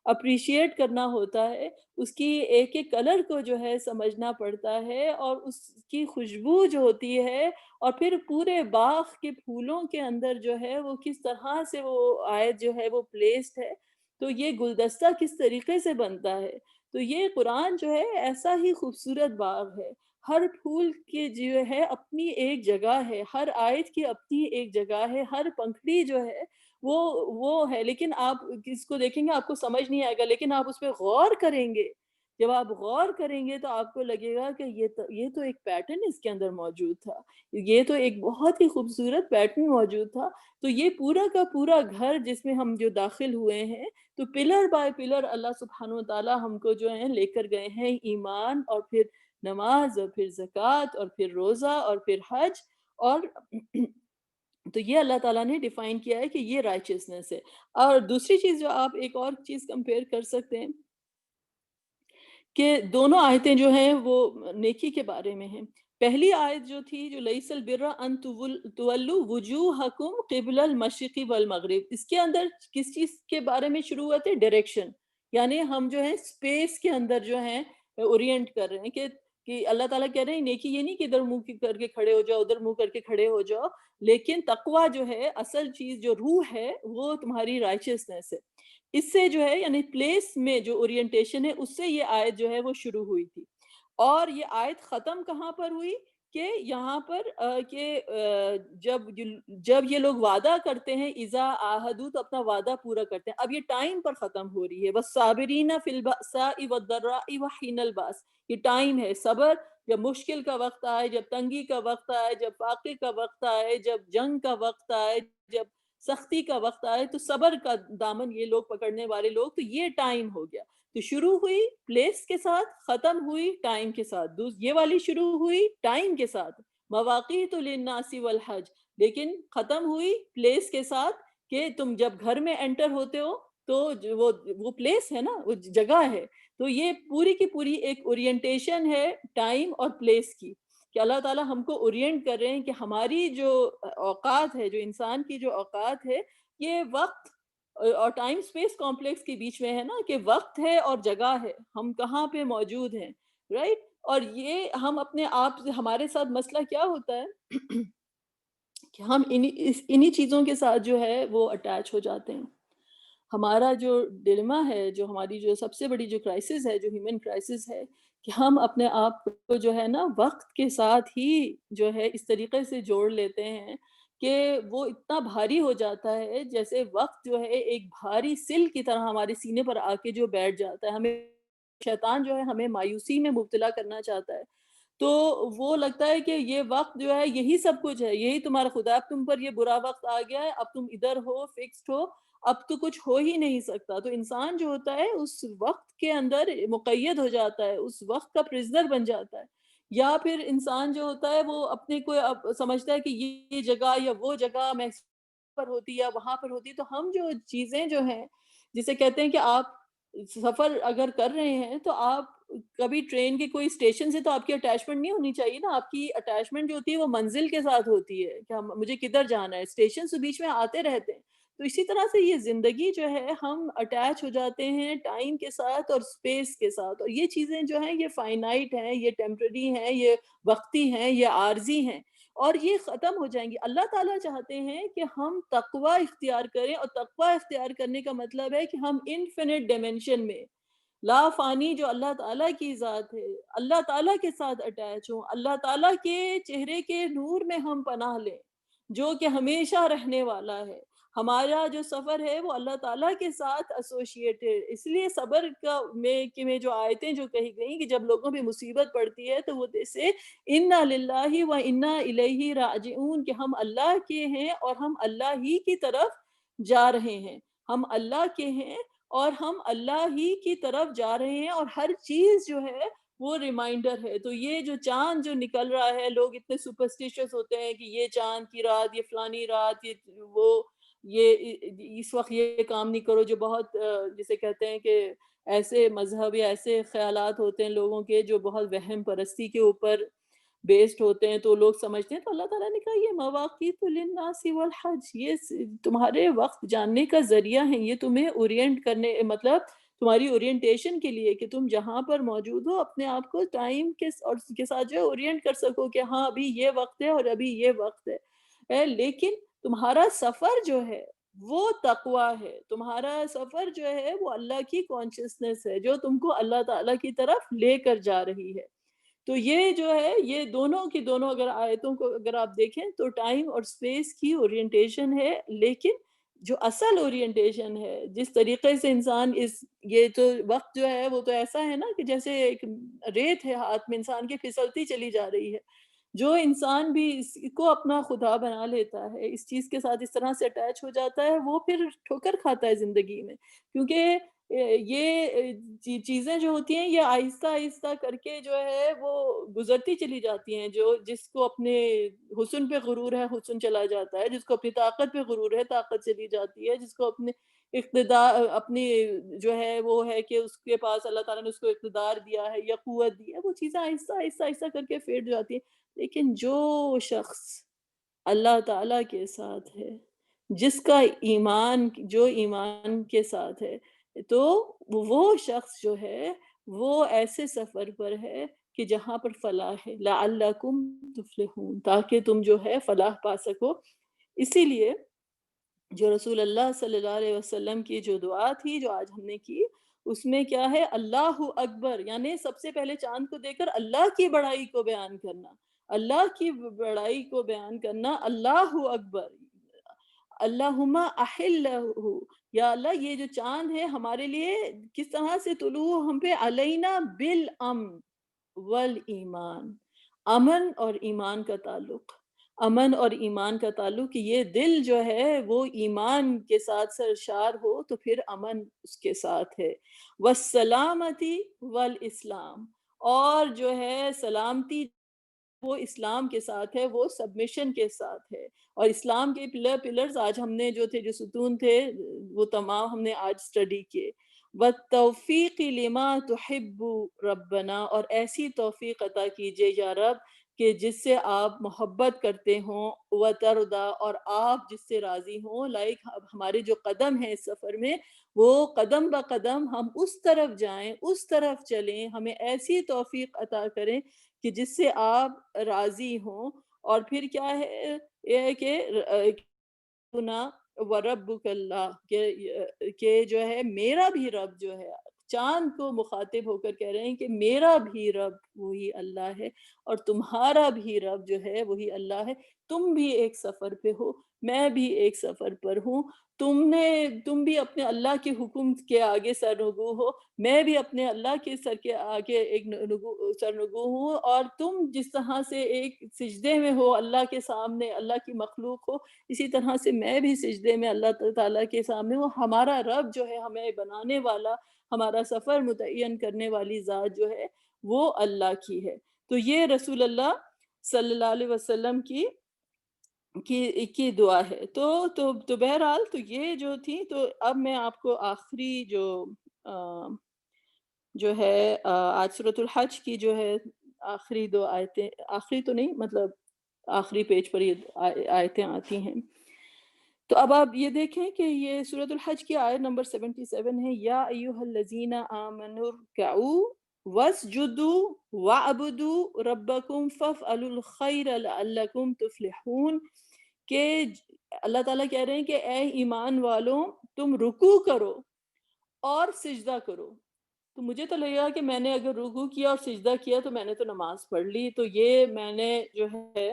اپریشیٹ کرنا ہوتا ہے، اس کی ایک ایک کلر کو جو ہے سمجھنا پڑتا ہے، اور اس کی خوشبو جو ہوتی ہے، اور پھر پورے باغ کے پھولوں کے اندر جو ہے وہ کس طرح سے وہ آیت جو ہے وہ پلیسڈ ہے، تو یہ گلدستہ کس طریقے سے بنتا ہے۔ تو یہ قرآن جو ہے ایسا ہی خوبصورت باغ ہے، ہر پھول کی جو ہے اپنی ایک جگہ ہے، ہر آیت کی اپنی ایک جگہ ہے، ہر پنکھڑی جو ہے وہ وہ ہے، لیکن آپ اس کو دیکھیں گے آپ کو سمجھ نہیں آئے گا، لیکن آپ اس پہ غور کریں گے، جب آپ غور کریں گے تو آپ کو لگے گا کہ یہ تو ایک پیٹرن اس کے اندر موجود تھا، یہ تو ایک بہت ہی خوبصورت پیٹرن موجود تھا۔ تو یہ پورا کا پورا گھر جس میں ہم جو داخل ہوئے ہیں، تو پلر بائی پلر اللہ سبحانہ وتعالیٰ ہم کو جو ہے لے کر گئے ہیں، ایمان، اور پھر نماز، اور پھر زکوٰۃ، اور پھر روزہ، اور پھر حج، اور تو یہ اللہ تعالیٰ نے ڈیفائن کیا ہے کہ یہ رائچسنس ہے۔ اور دوسری چیز جو آپ ایک اور چیز کمپیئر کر سکتے ہیں کہ دونوں آیتیں جو ہیں وہ نیکی کے بارے میں ہیں۔ پہلی آیت جو تھی جو لیس البر ان تولوا وجوہکم قبل المشرق والمغرب، اس کے اندر کس چیز کے بارے میں شروع ہوئے تھے؟ ڈائریکشن، یعنی ہم جو ہیں اسپیس کے اندر جو ہیں اورینٹ کر رہے ہیں کہ اللہ تعالیٰ کہہ رہے ہیں نیکی یہ نہیں کہ ادھر منہ کر کے کھڑے ہو جاؤ، ادھر منہ کر کے کھڑے ہو جاؤ، لیکن تقویٰ جو ہے، اصل چیز جو روح ہے وہ تمہاری رائچسنس ہے۔ اس سے جو ہے یعنی پلیس میں جو اورینٹیشن ہے اس سے یہ آیت جو ہے وہ شروع ہوئی تھی، اور یہ آیت ختم کہاں پر ہوئی کہ یہاں پر کہ جب یہ لوگ وعدہ کرتے ہیں، اذا عاہدوا، تو اپنا وعدہ پورا کرتے ہیں۔ اب یہ ٹائم پر ختم ہو رہی ہے، والصابرین فی البأساء والضراء وحین الباس، یہ ٹائم ہے صبر، جب مشکل کا وقت آئے، جب تنگی کا وقت آئے، جب فاقے کا وقت آئے، جب جنگ کا وقت آئے، جب سختی کا وقت آئے، تو صبر کا دامن یہ لوگ پکڑنے والے لوگ، تو یہ ٹائم ہو گیا۔ تو شروع ہوئی پلیس کے ساتھ، ختم ہوئی ٹائم کے ساتھ۔ یہ والی شروع ہوئی ٹائم کے ساتھ، مواقیت للناس والحج، لیکن ختم ہوئی پلیس کے ساتھ کہ تم جب گھر میں انٹر ہوتے ہو تو وہ پلیس ہے نا، وہ جگہ ہے۔ تو یہ پوری کی پوری ایک اورینٹیشن ہے ٹائم اور پلیس کی، کہ اللہ تعالیٰ ہم کو اورینٹ کر رہے ہیں کہ ہماری جو اوقات ہے، جو انسان کی جو اوقات ہے، یہ وقت اور ٹائم سپیس کمپلیکس کے بیچ میں ہے نا، کہ وقت ہے اور جگہ ہے، ہم کہاں پہ موجود ہیں، رائٹ؟ اور یہ ہم اپنے آپ سے، ہمارے ساتھ مسئلہ کیا ہوتا ہے کہ ہم انہی چیزوں کے ساتھ جو ہے وہ اٹیچ ہو جاتے ہیں۔ ہمارا جو ڈیلیما ہے، جو ہماری جو سب سے بڑی جو کرائسس ہے، جو ہیومن کرائسس ہے، کہ ہم اپنے آپ کو جو ہے نا وقت کے ساتھ ہی جو ہے اس طریقے سے جوڑ لیتے ہیں کہ وہ اتنا بھاری ہو جاتا ہے، جیسے وقت جو ہے ایک بھاری سل کی طرح ہمارے سینے پر آ کے جو بیٹھ جاتا ہے۔ ہمیں شیطان جو ہے ہمیں مایوسی میں مبتلا کرنا چاہتا ہے، تو وہ لگتا ہے کہ یہ وقت جو ہے یہی سب کچھ ہے، یہی تمہارا خدا، اب تم پر یہ برا وقت آ گیا ہے، اب تم ادھر ہو، فکسڈ ہو، اب تو کچھ ہو ہی نہیں سکتا۔ تو انسان جو ہوتا ہے اس وقت کے اندر مقید ہو جاتا ہے، اس وقت کا پرزنر بن جاتا ہے، یا پھر انسان جو ہوتا ہے وہ اپنے کو اب سمجھتا ہے کہ یہ جگہ یا وہ جگہ میں پر ہوتی یا وہاں پر ہوتی۔ تو ہم جو چیزیں جو ہیں، جسے کہتے ہیں کہ آپ سفر اگر کر رہے ہیں تو آپ کبھی ٹرین کے کوئی اسٹیشن سے تو آپ کی اٹیچمنٹ نہیں ہونی چاہیے نا، آپ کی اٹیچمنٹ جو ہوتی ہے وہ منزل کے ساتھ ہوتی ہے کہ مجھے کدھر جانا ہے۔ اسٹیشن سے بیچ میں آتے رہتے ہیں، تو اسی طرح سے یہ زندگی جو ہے ہم اٹیچ ہو جاتے ہیں ٹائم کے ساتھ اور اسپیس کے ساتھ، اور یہ چیزیں جو ہیں یہ فائنائٹ ہیں، یہ ٹیمپرری ہیں، یہ وقتی ہیں، یہ عارضی ہیں اور یہ ختم ہو جائیں گی۔ اللہ تعالیٰ چاہتے ہیں کہ ہم تقوی اختیار کریں، اور تقوی اختیار کرنے کا مطلب ہے کہ ہم انفینٹ ڈائمینشن میں لا فانی جو اللہ تعالیٰ کی ذات ہے، اللہ تعالیٰ کے ساتھ اٹیچ ہوں، اللہ تعالیٰ کے چہرے کے نور میں ہم پناہ لیں جو کہ ہمیشہ رہنے والا ہے۔ ہمارا جو سفر ہے وہ اللہ تعالیٰ کے ساتھ ایسوسیٹ ہے۔ اس لیے صبر کا میں جو آیتیں جو کہی گئیں کہ جب لوگوں پہ مصیبت پڑتی ہے تو وہ جیسے انا للہ و انا الیہ راجعون، کہ ہم اللہ کے ہیں اور ہم اللہ ہی کی طرف جا رہے ہیں، ہم اللہ کے ہیں اور ہم اللہ ہی کی طرف جا رہے ہیں، اور ہر چیز جو ہے وہ ریمائنڈر ہے۔ تو یہ جو چاند جو نکل رہا ہے، لوگ اتنے سپرسٹیشس ہوتے ہیں کہ یہ چاند کی رات، یہ فلانی رات، یہ وہ یہ اس وقت یہ کام نہیں کرو، جو بہت جسے کہتے ہیں کہ ایسے مذہب یا ایسے خیالات ہوتے ہیں لوگوں کے جو بہت وہم پرستی کے اوپر بیسڈ ہوتے ہیں، تو لوگ سمجھتے ہیں، تو اللہ تعالیٰ نے کہا یہ مواقیت للناس والحج، یہ تمہارے وقت جاننے کا ذریعہ ہیں، یہ تمہیں اورینٹ کرنے، مطلب تمہاری اورینٹیشن کے لیے کہ تم جہاں پر موجود ہو اپنے آپ کو ٹائم کے ساتھ جو ہے اورینٹ کر سکو کہ ہاں ابھی یہ وقت ہے اور ابھی یہ وقت ہے۔ لیکن تمہارا سفر جو ہے وہ تقوی ہے، تمہارا سفر جو ہے وہ اللہ کی کانشسنس ہے جو تم کو اللہ تعالیٰ کی طرف لے کر جا رہی ہے۔ تو یہ جو ہے یہ دونوں کی دونوں اگر آیتوں کو اگر آپ دیکھیں تو ٹائم اور اسپیس کی اورینٹیشن ہے، لیکن جو اصل اورینٹیشن ہے جس طریقے سے انسان یہ تو وقت جو ہے وہ تو ایسا ہے نا کہ جیسے ایک ریت ہے ہاتھ میں انسان کی پھسلتی چلی جا رہی ہے، جو انسان بھی اس کو اپنا خدا بنا لیتا ہے، اس چیز کے ساتھ اس طرح سے اٹیچ ہو جاتا ہے، وہ پھر ٹھوکر کھاتا ہے زندگی میں، کیونکہ یہ چیزیں جو ہوتی ہیں یہ آہستہ آہستہ کر کے جو ہے وہ گزرتی چلی جاتی ہیں، جو جس کو اپنے حسن پہ غرور ہے حسن چلا جاتا ہے، جس کو اپنی طاقت پہ غرور ہے طاقت چلی جاتی ہے، جس کو اپنے اقتدار اپنی جو ہے وہ ہے کہ اس کے پاس اللہ تعالیٰ نے اس کو اقتدار دیا ہے یا قوت دی ہے، وہ چیزیں آہستہ آہستہ آہستہ کر کے فیڈ جاتی ہیں۔ لیکن جو شخص اللہ تعالیٰ کے ساتھ ہے، جس کا ایمان جو ایمان کے ساتھ ہے، تو وہ شخص جو ہے وہ ایسے سفر پر ہے کہ جہاں پر فلاح ہے، لعلکم تفلحون، تاکہ تم جو ہے فلاح پا سکو۔ اسی لیے جو رسول اللہ صلی اللہ علیہ وسلم کی جو دعا تھی جو آج ہم نے کی، اس میں کیا ہے؟ اللہ اکبر، یعنی سب سے پہلے چاند کو دیکھ کر اللہ کی بڑائی کو بیان کرنا، اللہ کی بڑائی کو بیان کرنا، اللہ اکبر، اللہم احلہ، یا اللہ یہ جو چاند ہے ہمارے لیے کس طرح سے طلوع ہم پہ علینا بالامن والایمان، امن اور ایمان کا تعلق، امن اور ایمان کا تعلق کہ یہ دل جو ہے وہ ایمان کے ساتھ سرشار ہو تو پھر امن اس کے ساتھ ہے، والسلامتی والاسلام، اور جو ہے سلامتی وہ اسلام کے ساتھ ہے، وہ سبمیشن کے ساتھ ہے، اور اسلام کے پلرز آج ہم نے جو تھے جو ستون تھے وہ تمام ہم نے آج اسٹڈی کیے۔ وَالتَّوْفِيقِ لِمَا تُحِبُّ رَبَّنَا، اور ایسی توفیق عطا کیجئے یا رب کہ جس سے آپ محبت کرتے ہوں، وَتَرْضَى، اور آپ جس سے راضی ہوں، لائک ہمارے جو قدم ہیں اس سفر میں وہ قدم با قدم ہم اس طرف جائیں، اس طرف چلیں، ہمیں ایسی توفیق عطا کریں کہ جس سے آپ راضی ہوں، اور پھر کیا ہے یہ ہے کہ گنا وربک اللہ، کہ جو ہے میرا بھی رب جو ہے، چاند کو مخاطب ہو کر کہہ رہے ہیں کہ میرا بھی رب وہی اللہ ہے اور تمہارا بھی رب جو ہے وہی اللہ ہے، تم بھی ایک سفر پہ ہو، میں بھی ایک سفر پر ہوں، تم بھی اپنے اللہ کے حکم کے آگے سرنگو ہو، میں بھی اپنے اللہ کے سر کے آگے ایک سرنگو ہوں، اور تم جس طرح سے ایک سجدے میں ہو اللہ کے سامنے، اللہ کی مخلوق ہو، اسی طرح سے میں بھی سجدے میں اللہ تعالیٰ کے سامنے ہوں، ہمارا رب جو ہے ہمیں بنانے والا، ہمارا سفر متعین کرنے والی ذات جو ہے وہ اللہ کی ہے۔ تو یہ رسول اللہ صلی اللہ علیہ وسلم کی دعا ہے۔ تو بہرحال تو یہ جو تھی، تو اب میں آپ کو آخری جو ہے آج سورۃ الحج کی جو ہے آخری دو آیتیں، آخری تو نہیں مطلب آخری پیج پر یہ آیتیں آتی ہیں تو اب آپ یہ دیکھیں کہ یہ سورۃ الحج کی آیت نمبر 77 ہے، یا ایھا الذین آمنوا ارکعوا واسجدوا واعبدوا ربکم فافعلوا الخیر لعلکم تفلحون، کہ اللہ تعالیٰ کہہ رہے ہیں کہ اے ایمان والوں تم رکوع کرو اور سجدہ کرو. تو مجھے تو لگے گا کہ میں نے اگر رکوع کیا اور سجدہ کیا تو میں نے تو نماز پڑھ لی. تو یہ میں نے جو ہے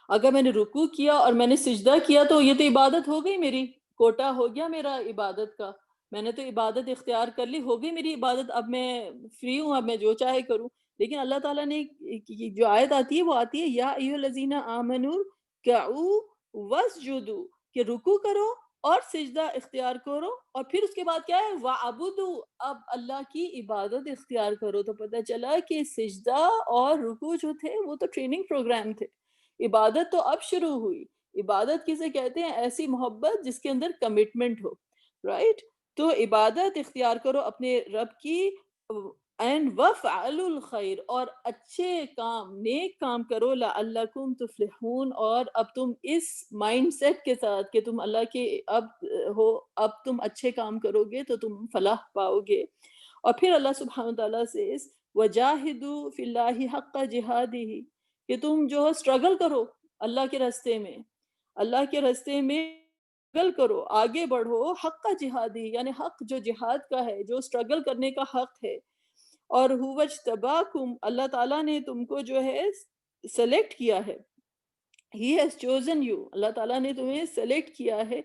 اگر میں نے رکوع کیا اور میں نے سجدہ کیا تو یہ تو عبادت ہو گئی میری، کوٹا ہو گیا میرا عبادت کا. میں نے تو عبادت اختیار کر لی، ہو گئی میری عبادت. اب میں فری ہوں، اب میں جو چاہے کروں. لیکن اللہ تعالیٰ نے جو آیت آتی ہے وہ آتی ہے یا ایھا الذین آمنوا ارکعوا واسجدوا، کہ رکوع کرو اور سجدہ اختیار کرو، اور پھر اس کے بعد کیا ہے وَعَبُدُوا، اب اللہ کی عبادت اختیار کرو. تو پتہ چلا کہ سجدہ اور رکوع جو تھے وہ تو ٹریننگ پروگرام تھے، عبادت تو اب شروع ہوئی. عبادت کسے کہتے ہیں؟ ایسی محبت جس کے اندر کمٹمنٹ ہو، رائٹ؟ تو عبادت اختیار کرو اپنے رب کی، اینڈ وَفْعَلُوا الْخَيْرَ، اور اچھے کام، نیک کام کرو، لَعَلَّكُمْ تُفْلِحُونَ. اور اب تم اس مائنڈ سیٹ کے ساتھ کہ تم اللہ کے اب ہو، اب تم اچھے کام کرو گے تو تم فلاح پاؤ گے. اور پھر اللہ سبحانہ وتعالیٰ سے وَجَاهِدُوا فِي اللَّهِ حَقَّ جِهَادِهِ، کہ تم جو ہے اسٹرگل کرو اللہ کے راستے میں، اللہ کے راستے میں اسٹرگل کرو، آگے بڑھو، حق جہادی یعنی حق جو جہاد کا ہے، جو اسٹرگل کرنے کا حق ہے. اور هُوَ اجْتَبَاكُمْ، اللہ تعالیٰ نے تم کو جو ہے سلیکٹ کیا ہے. He has chosen you، اللہ تعالیٰ نے تمہیں سلیکٹ کیا ہے.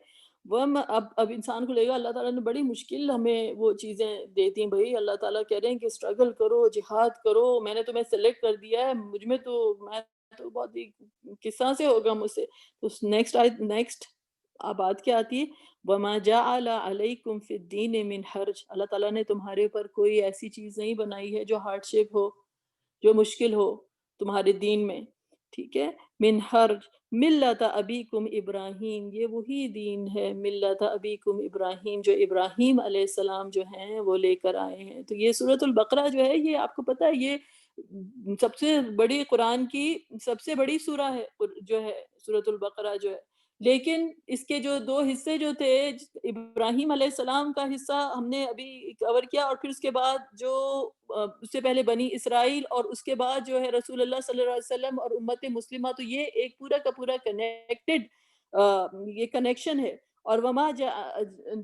اب انسان کو لے گا اللہ تعالیٰ نے بڑی مشکل ہمیں وہ چیزیں دیتی ہیں. بھائی اللہ تعالیٰ کہہ رہے ہیں کہ اسٹرگل کرو، جہاد کرو، میں نے تمہیں سلیکٹ کر دیا ہے. مجھ میں تو میں تو بہت ہی کس سے ہوگا مجھ سے. تو نیکسٹ بات کیا آتی ہے؟ وَمَا جَعَلَ عَلَيْكُمْ فِي الدِّينِ مِنْ حَرْج، اللہ تعالیٰ نے تمہارے اوپر کوئی ایسی چیز نہیں بنائی ہے جو ہارڈ شپ ہو، جو مشکل ہو تمہارے دین میں. ٹھیک ہے، من حرج ملت ابیکم ابراہیم، یہ وہی دین ہے ملت ابیکم ابراہیم جو ابراہیم علیہ السلام جو ہیں وہ لے کر آئے ہیں. تو یہ سورۃ البقرہ جو ہے یہ آپ کو پتہ ہے یہ سب سے بڑی قرآن کی سب سے بڑی سورہ ہے، جو ہے سورۃ البقرہ جو ہے. لیکن اس کے جو دو حصے جو تھے، ابراہیم علیہ السلام کا حصہ ہم نے ابھی کور کیا، اور پھر اس کے بعد جو اس سے پہلے بنی اسرائیل، اور اس کے بعد جو ہے رسول اللہ صلی اللہ علیہ وسلم اور امت مسلمہ. تو یہ ایک پورا کا پورا کنیکٹڈ یہ کنیکشن ہے. اور وما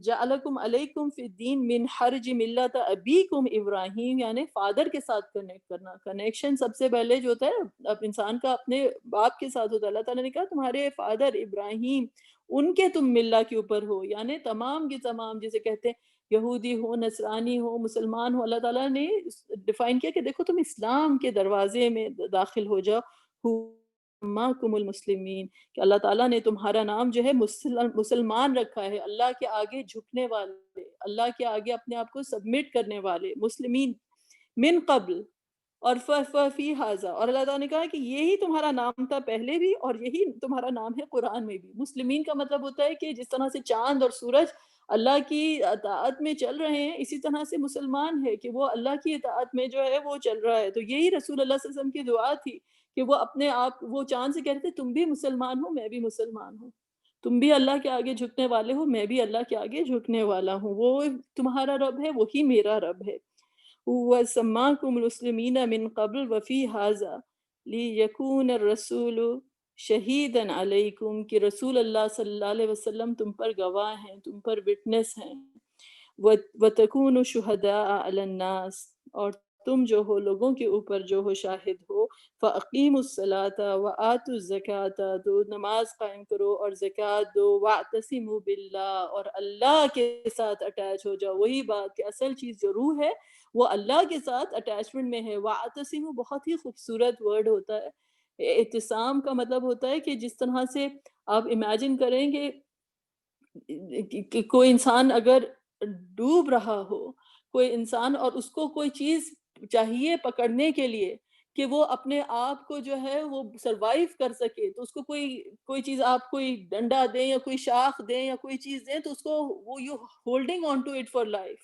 جعلکم علیکم فی الدین من حرج ملت ابیکم ابراہیم، یعنی فادر کے ساتھ کنیکٹ کرنا. کنیکشن سب سے پہلے جو ہوتا ہے اب انسان کا اپنے باپ کے ساتھ ہوتا ہے. اللہ تعالیٰ نے کہا تمہارے فادر ابراہیم ان کے تم ملہ کے اوپر ہو، یعنی تمام کے تمام، جسے کہتے ہیں یہودی ہو، نصرانی ہو، مسلمان ہو. اللہ تعالیٰ نے ڈیفائن کیا کہ دیکھو تم اسلام کے دروازے میں داخل ہو جاؤ، سماکم المسلمین، کہ اللہ تعالیٰ نے تمہارا نام جو ہے مسلمان رکھا ہے، اللہ کے آگے جھکنے والے، اللہ کے آگے اپنے آپ کو سبمٹ کرنے والے، مسلمین. من قبل اور فی حاضا، اور اللہ تعالیٰ نے کہا کہ یہی تمہارا نام تھا پہلے بھی اور یہی تمہارا نام ہے قرآن میں بھی. مسلمین کا مطلب ہوتا ہے کہ جس طرح سے چاند اور سورج اللہ کی اطاعت میں چل رہے ہیں، اسی طرح سے مسلمان ہے کہ وہ اللہ کی اطاعت میں جو ہے وہ چل رہا ہے. تو یہی رسول اللہ صلی اللہ علیہ وسلم کی دعا تھی کہ وہ اپنے آپ، وہ چاند سے کہتے تم بھی مسلمان ہو، میں بھی مسلمان ہوں، تم بھی اللہ کے آگے جھکنے والے ہو، میں بھی اللہ کے آگے جھکنے والا ہوں. وہ تمہارا رب ہے، وہی میرا رب ہے. وَسَمَّاكُمُ الْمُسْلِمِينَ مِنْ قَبْلُ وَفِي هَذَا لِيَكُونَ الرَّسُولُ شَهِيدًا عَلَيْكُمْ، کہ رسول اللہ صلی اللہ علیہ وسلم تم پر گواہ ہیں، تم پر وٹنس ہیں. وَتَكُونُ شُهَدَاءَ عَلَى النَّاسِ، اور تم جو ہو لوگوں کے اوپر جو ہو شاہد ہو. فَأَقِيمُوا الصَّلَاةَ وَآتُوا الزَّكَاةَ، تو نماز قائم کرو اور زکوٰۃ دو. وَاعْتَصِمُوا بِاللَّهِ، اور اللہ کے ساتھ اٹیچ ہو جاؤ. وہی بات کہ اصل چیز جو روح ہے وہ اللہ کے ساتھ اٹیچمنٹ میں ہے. وَاعْتَصِمُوا بہت ہی خوبصورت ورڈ ہوتا ہے. اعتصام کا مطلب ہوتا ہے کہ جس طرح سے آپ امیجن کریں کہ کوئی انسان اگر ڈوب رہا ہو، کوئی انسان، اور اس کو کوئی چیز چاہیے پکڑنے کے لیے کہ وہ اپنے آپ کو جو ہے وہ سروائیو کر سکے، تو اس کو کوئی چیز، آپ کوئی ڈنڈا دیں یا کوئی شاخ دیں یا کوئی چیز دیں تو اس کو وہ you holding on to it for life.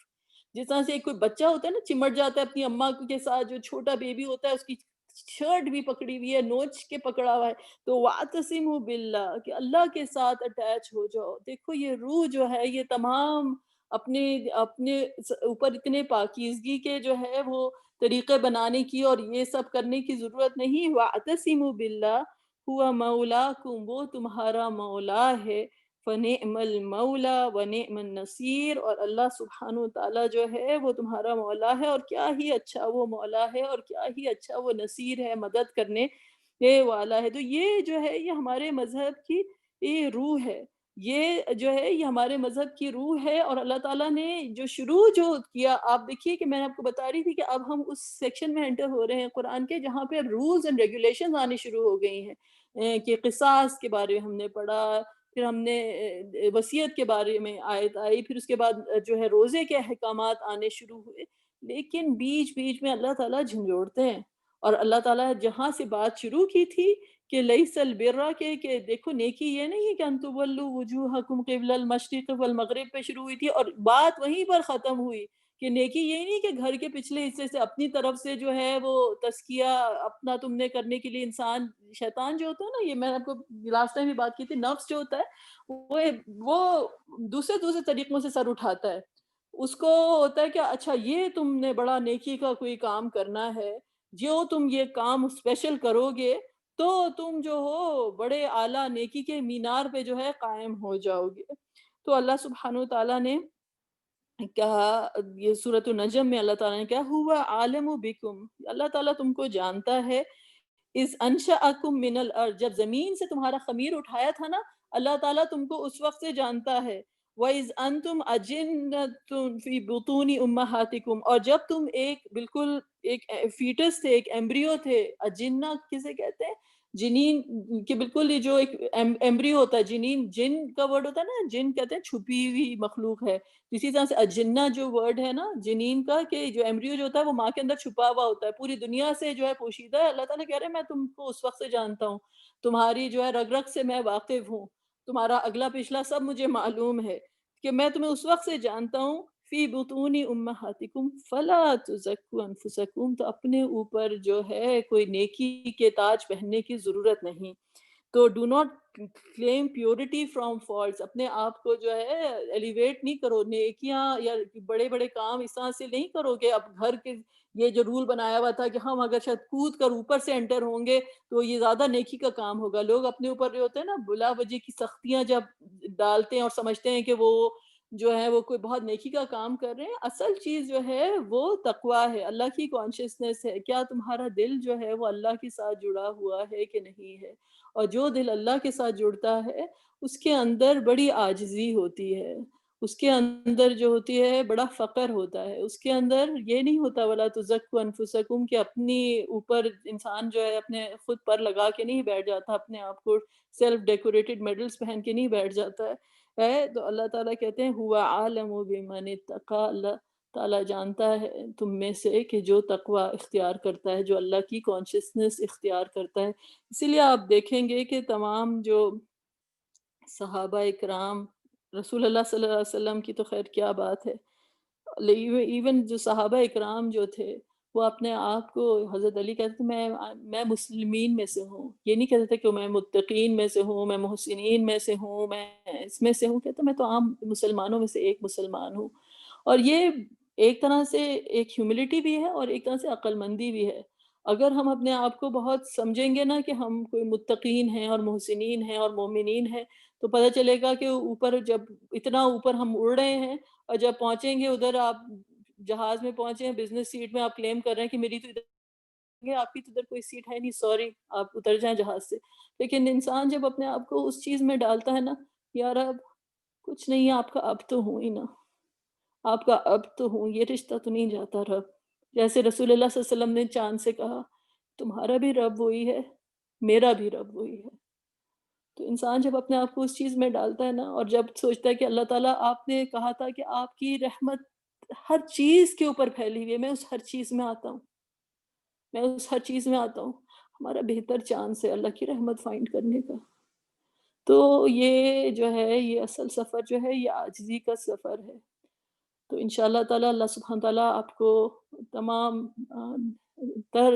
جس طرح سے کوئی بچہ ہوتا ہے نا، چمٹ جاتا ہے اپنی اماں کے ساتھ، جو چھوٹا بیبی ہوتا ہے اس کی شرٹ بھی پکڑی ہوئی ہے، نوچ کے پکڑا ہوا ہے، تو وَاعْتَصِمُوا بِاللَّهِ کہ اللہ کے ساتھ اٹیچ ہو جاؤ۔ دیکھو یہ روح جو ہے یہ تمام اپنے اپنے اوپر اتنے پاکیزگی کے جو ہے وہ طریقے بنانے کی اور یہ سب کرنے کی ضرورت نہیں۔ وَاعْتَصِمُوا بِاللَّهِ هُوَ مَوْلَاكُمْ وہ تمہارا مولا ہے، فَنِعْمَ الْمَوْلَى وَنِعْمَ النَّصِيرُ اور اللہ سبحانہ وتعالیٰ جو ہے وہ تمہارا مولا ہے، اور کیا ہی اچھا وہ مولا ہے اور کیا ہی اچھا وہ نصیر ہے، مدد کرنے یہ والا ہے۔ تو یہ جو ہے یہ ہمارے مذہب کی یہ روح ہے، یہ جو ہے یہ ہمارے مذہب کی روح ہے، اور اللہ تعالیٰ نے جو شروع جو کیا، آپ دیکھیے کہ میں نے آپ کو بتا رہی تھی کہ اب ہم اس سیکشن میں انٹر ہو رہے ہیں قرآن کے جہاں پہ رولز اینڈ ریگولیشنز آنی شروع ہو گئی ہیں، کہ قصاص کے بارے میں ہم نے پڑھا، پھر ہم نے وصیت کے بارے میں آیت آئی، پھر اس کے بعد جو ہے روزے کے احکامات آنے شروع ہوئے، لیکن بیچ بیچ میں اللہ تعالیٰ جھنجھوڑتے ہیں، اور اللہ تعالیٰ جہاں سے بات شروع کی تھی کہ لیس البر کہ دیکھو نیکی یہ نہیں ہے کہ ان تولوا وجوہکم قبل المشرق والمغرب پہ شروع ہوئی تھی، اور بات وہیں پر ختم ہوئی کہ نیکی یہ نہیں کہ گھر کے پچھلے حصے سے اپنی طرف سے جو ہے وہ تزکیہ اپنا تم نے کرنے کے لیے انسان شیطان جو ہوتا ہے نا، یہ میں نے آپ کو لاسٹ ٹائم بھی بات کی تھی، نفس جو ہوتا ہے وہ دوسرے دوسرے طریقوں سے سر اٹھاتا ہے، اس کو ہوتا ہے کہ اچھا یہ تم نے بڑا نیکی کا کوئی کام کرنا ہے، جو تم یہ کام اسپیشل کرو گے تو تم جو ہو بڑے اعلیٰ نیکی کے مینار پہ جو ہے قائم ہو جاؤ گے۔ تو اللہ سبحانہ وتعالیٰ نے کہا، یہ سورۃ النجم میں اللہ تعالیٰ نے کہا ہوا عالم بکم، اللہ تعالیٰ تم کو جانتا ہے، اس انشأکم من الارض جب زمین سے تمہارا خمیر اٹھایا تھا نا، اللہ تعالیٰ تم کو اس وقت سے جانتا ہے، وَإِذْ أَنْتُمْ أَجِنَّةٌ فِي بُطُونِ أُمَّهَاتِكُمْ اور جب تم ایک بالکل ایک فیٹس تھے، ایک ایمبریو تھے، اجنہ کسے کہتے ہیں؟ جنین کہ بالکل یہ جو ایک ایمبریو ہوتا ہے، جنین جن کا ورڈ ہوتا ہے نا، جن کہتے ہیں چھپی ہوئی مخلوق ہے، اسی طرح سے اجنہ جو ورڈ ہے نا جنین کا، کہ جو ایمبریو جو ہوتا ہے وہ ماں کے اندر چھپا ہوا ہوتا ہے، پوری دنیا سے جو ہے پوشیدہ ہے، اللہ تعالیٰ کہہ رہے ہیں میں تم کو اس وقت سے جانتا ہوں، تمہاری جو ہے رگ رگ سے میں واقف ہوں، تمہارا اگلا پچھلا سب مجھے معلوم ہے کہ میں تمہیں اس وقت سے جانتا ہوں، فی بطون امہاتکم فلا تزکوا انفسکم تو اپنے اوپر جو ہے کوئی نیکی کے تاج پہننے کی ضرورت نہیں، تو do not claim purity from faults, اپنے آپ کو جو ہے ایلیویٹ نہیں کرو، نیکیاں یا بڑے بڑے کام اس طرح سے نہیں کرو کہ اب گھر کے یہ جو رول بنایا ہوا تھا کہ ہم اگر شاید کود کر اوپر سے انٹر ہوں گے تو یہ زیادہ نیکی کا کام ہوگا، لوگ اپنے اوپر جو ہوتے ہیں نا بلا وجہ کی سختیاں جب ڈالتے ہیں اور سمجھتے ہیں کہ وہ جو ہے وہ کوئی بہت نیکی کا کام کر رہے ہیں، اصل چیز جو ہے وہ تقویٰ ہے، اللہ کی کانشیسنس ہے، کیا تمہارا دل جو ہے وہ اللہ کے ساتھ جڑا ہوا ہے کہ نہیں ہے، اور جو دل اللہ کے ساتھ جڑتا ہے اس کے اندر بڑی عاجزی ہوتی ہے، اس کے اندر جو ہوتی ہے بڑا فقر ہوتا ہے، اس کے اندر یہ نہیں ہوتا ولا تزکوا انفسکم کہ اپنی اوپر انسان جو ہے اپنے خود پر لگا کے نہیں بیٹھ جاتا، اپنے آپ کو سیلف ڈیکوریٹڈ میڈلز پہن کے نہیں بیٹھ جاتا ہے، تو اللہ تعالیٰ کہتے ہیں ہوا عالم بمن اتقى، اللہ تعالیٰ جانتا ہے تم میں سے کہ جو تقوی اختیار کرتا ہے، جو اللہ کی کانشیسنس اختیار کرتا ہے، اسی لیے آپ دیکھیں گے کہ تمام جو صحابہ اکرام، رسول اللہ صلی اللہ علیہ وسلم کی تو خیر کیا بات ہے، ایون جو صحابہ اکرام جو تھے وہ اپنے آپ کو، حضرت علی کہتے تھے میں مسلمین میں سے ہوں، یہ نہیں کہتے تھے کہ میں متقین میں سے ہوں، میں محسنین میں سے ہوں، میں اس میں سے ہوں، کہتے میں تو عام مسلمانوں میں سے ایک مسلمان ہوں، اور یہ ایک طرح سے ایک ہیوملٹی بھی ہے اور ایک طرح سے عقل مندی بھی ہے، اگر ہم اپنے آپ کو بہت سمجھیں گے نا کہ ہم کوئی متقین ہیں اور محسنین ہیں اور مومنین ہیں، تو پتہ چلے گا کہ اوپر جب اتنا اوپر ہم اڑ رہے ہیں اور جب پہنچیں گے ادھر، آپ جہاز میں پہنچے ہیں بزنس سیٹ میں، آپ کلیم کر رہے ہیں کہ میری تو ادھر، آپ کی تو ادھر کوئی سیٹ ہے نہیں، سوری آپ اتر جائیں جہاز سے، لیکن انسان جب اپنے آپ کو اس چیز میں ڈالتا ہے نا، یار اب کچھ نہیں ہے، آپ کا اب تو ہوں ہی نا، آپ کا اب تو ہوں، یہ رشتہ تو نہیں جاتا رب، جیسے رسول اللہ صلی اللہ علیہ وسلم نے چاند سے کہا تمہارا بھی رب وہی ہے، میرا بھی رب وہی ہے، تو انسان جب اپنے آپ کو اس چیز میں ڈالتا ہے نا، اور جب سوچتا ہے کہ اللہ تعالیٰ آپ نے کہا تھا کہ آپ کی رحمت ہر چیز کے اوپر پھیلی ہوئی ہے، میں اس ہر چیز میں آتا ہوں، میں اس ہر چیز میں آتا ہوں، ہمارا بہتر چانس ہے اللہ کی رحمت فائنڈ کرنے کا، تو یہ جو ہے یہ اصل سفر جو ہے یہ عاجزی کا سفر ہے، تو انشاءاللہ تعالیٰ اللہ سبحانہ تعالیٰ آپ کو تمام تر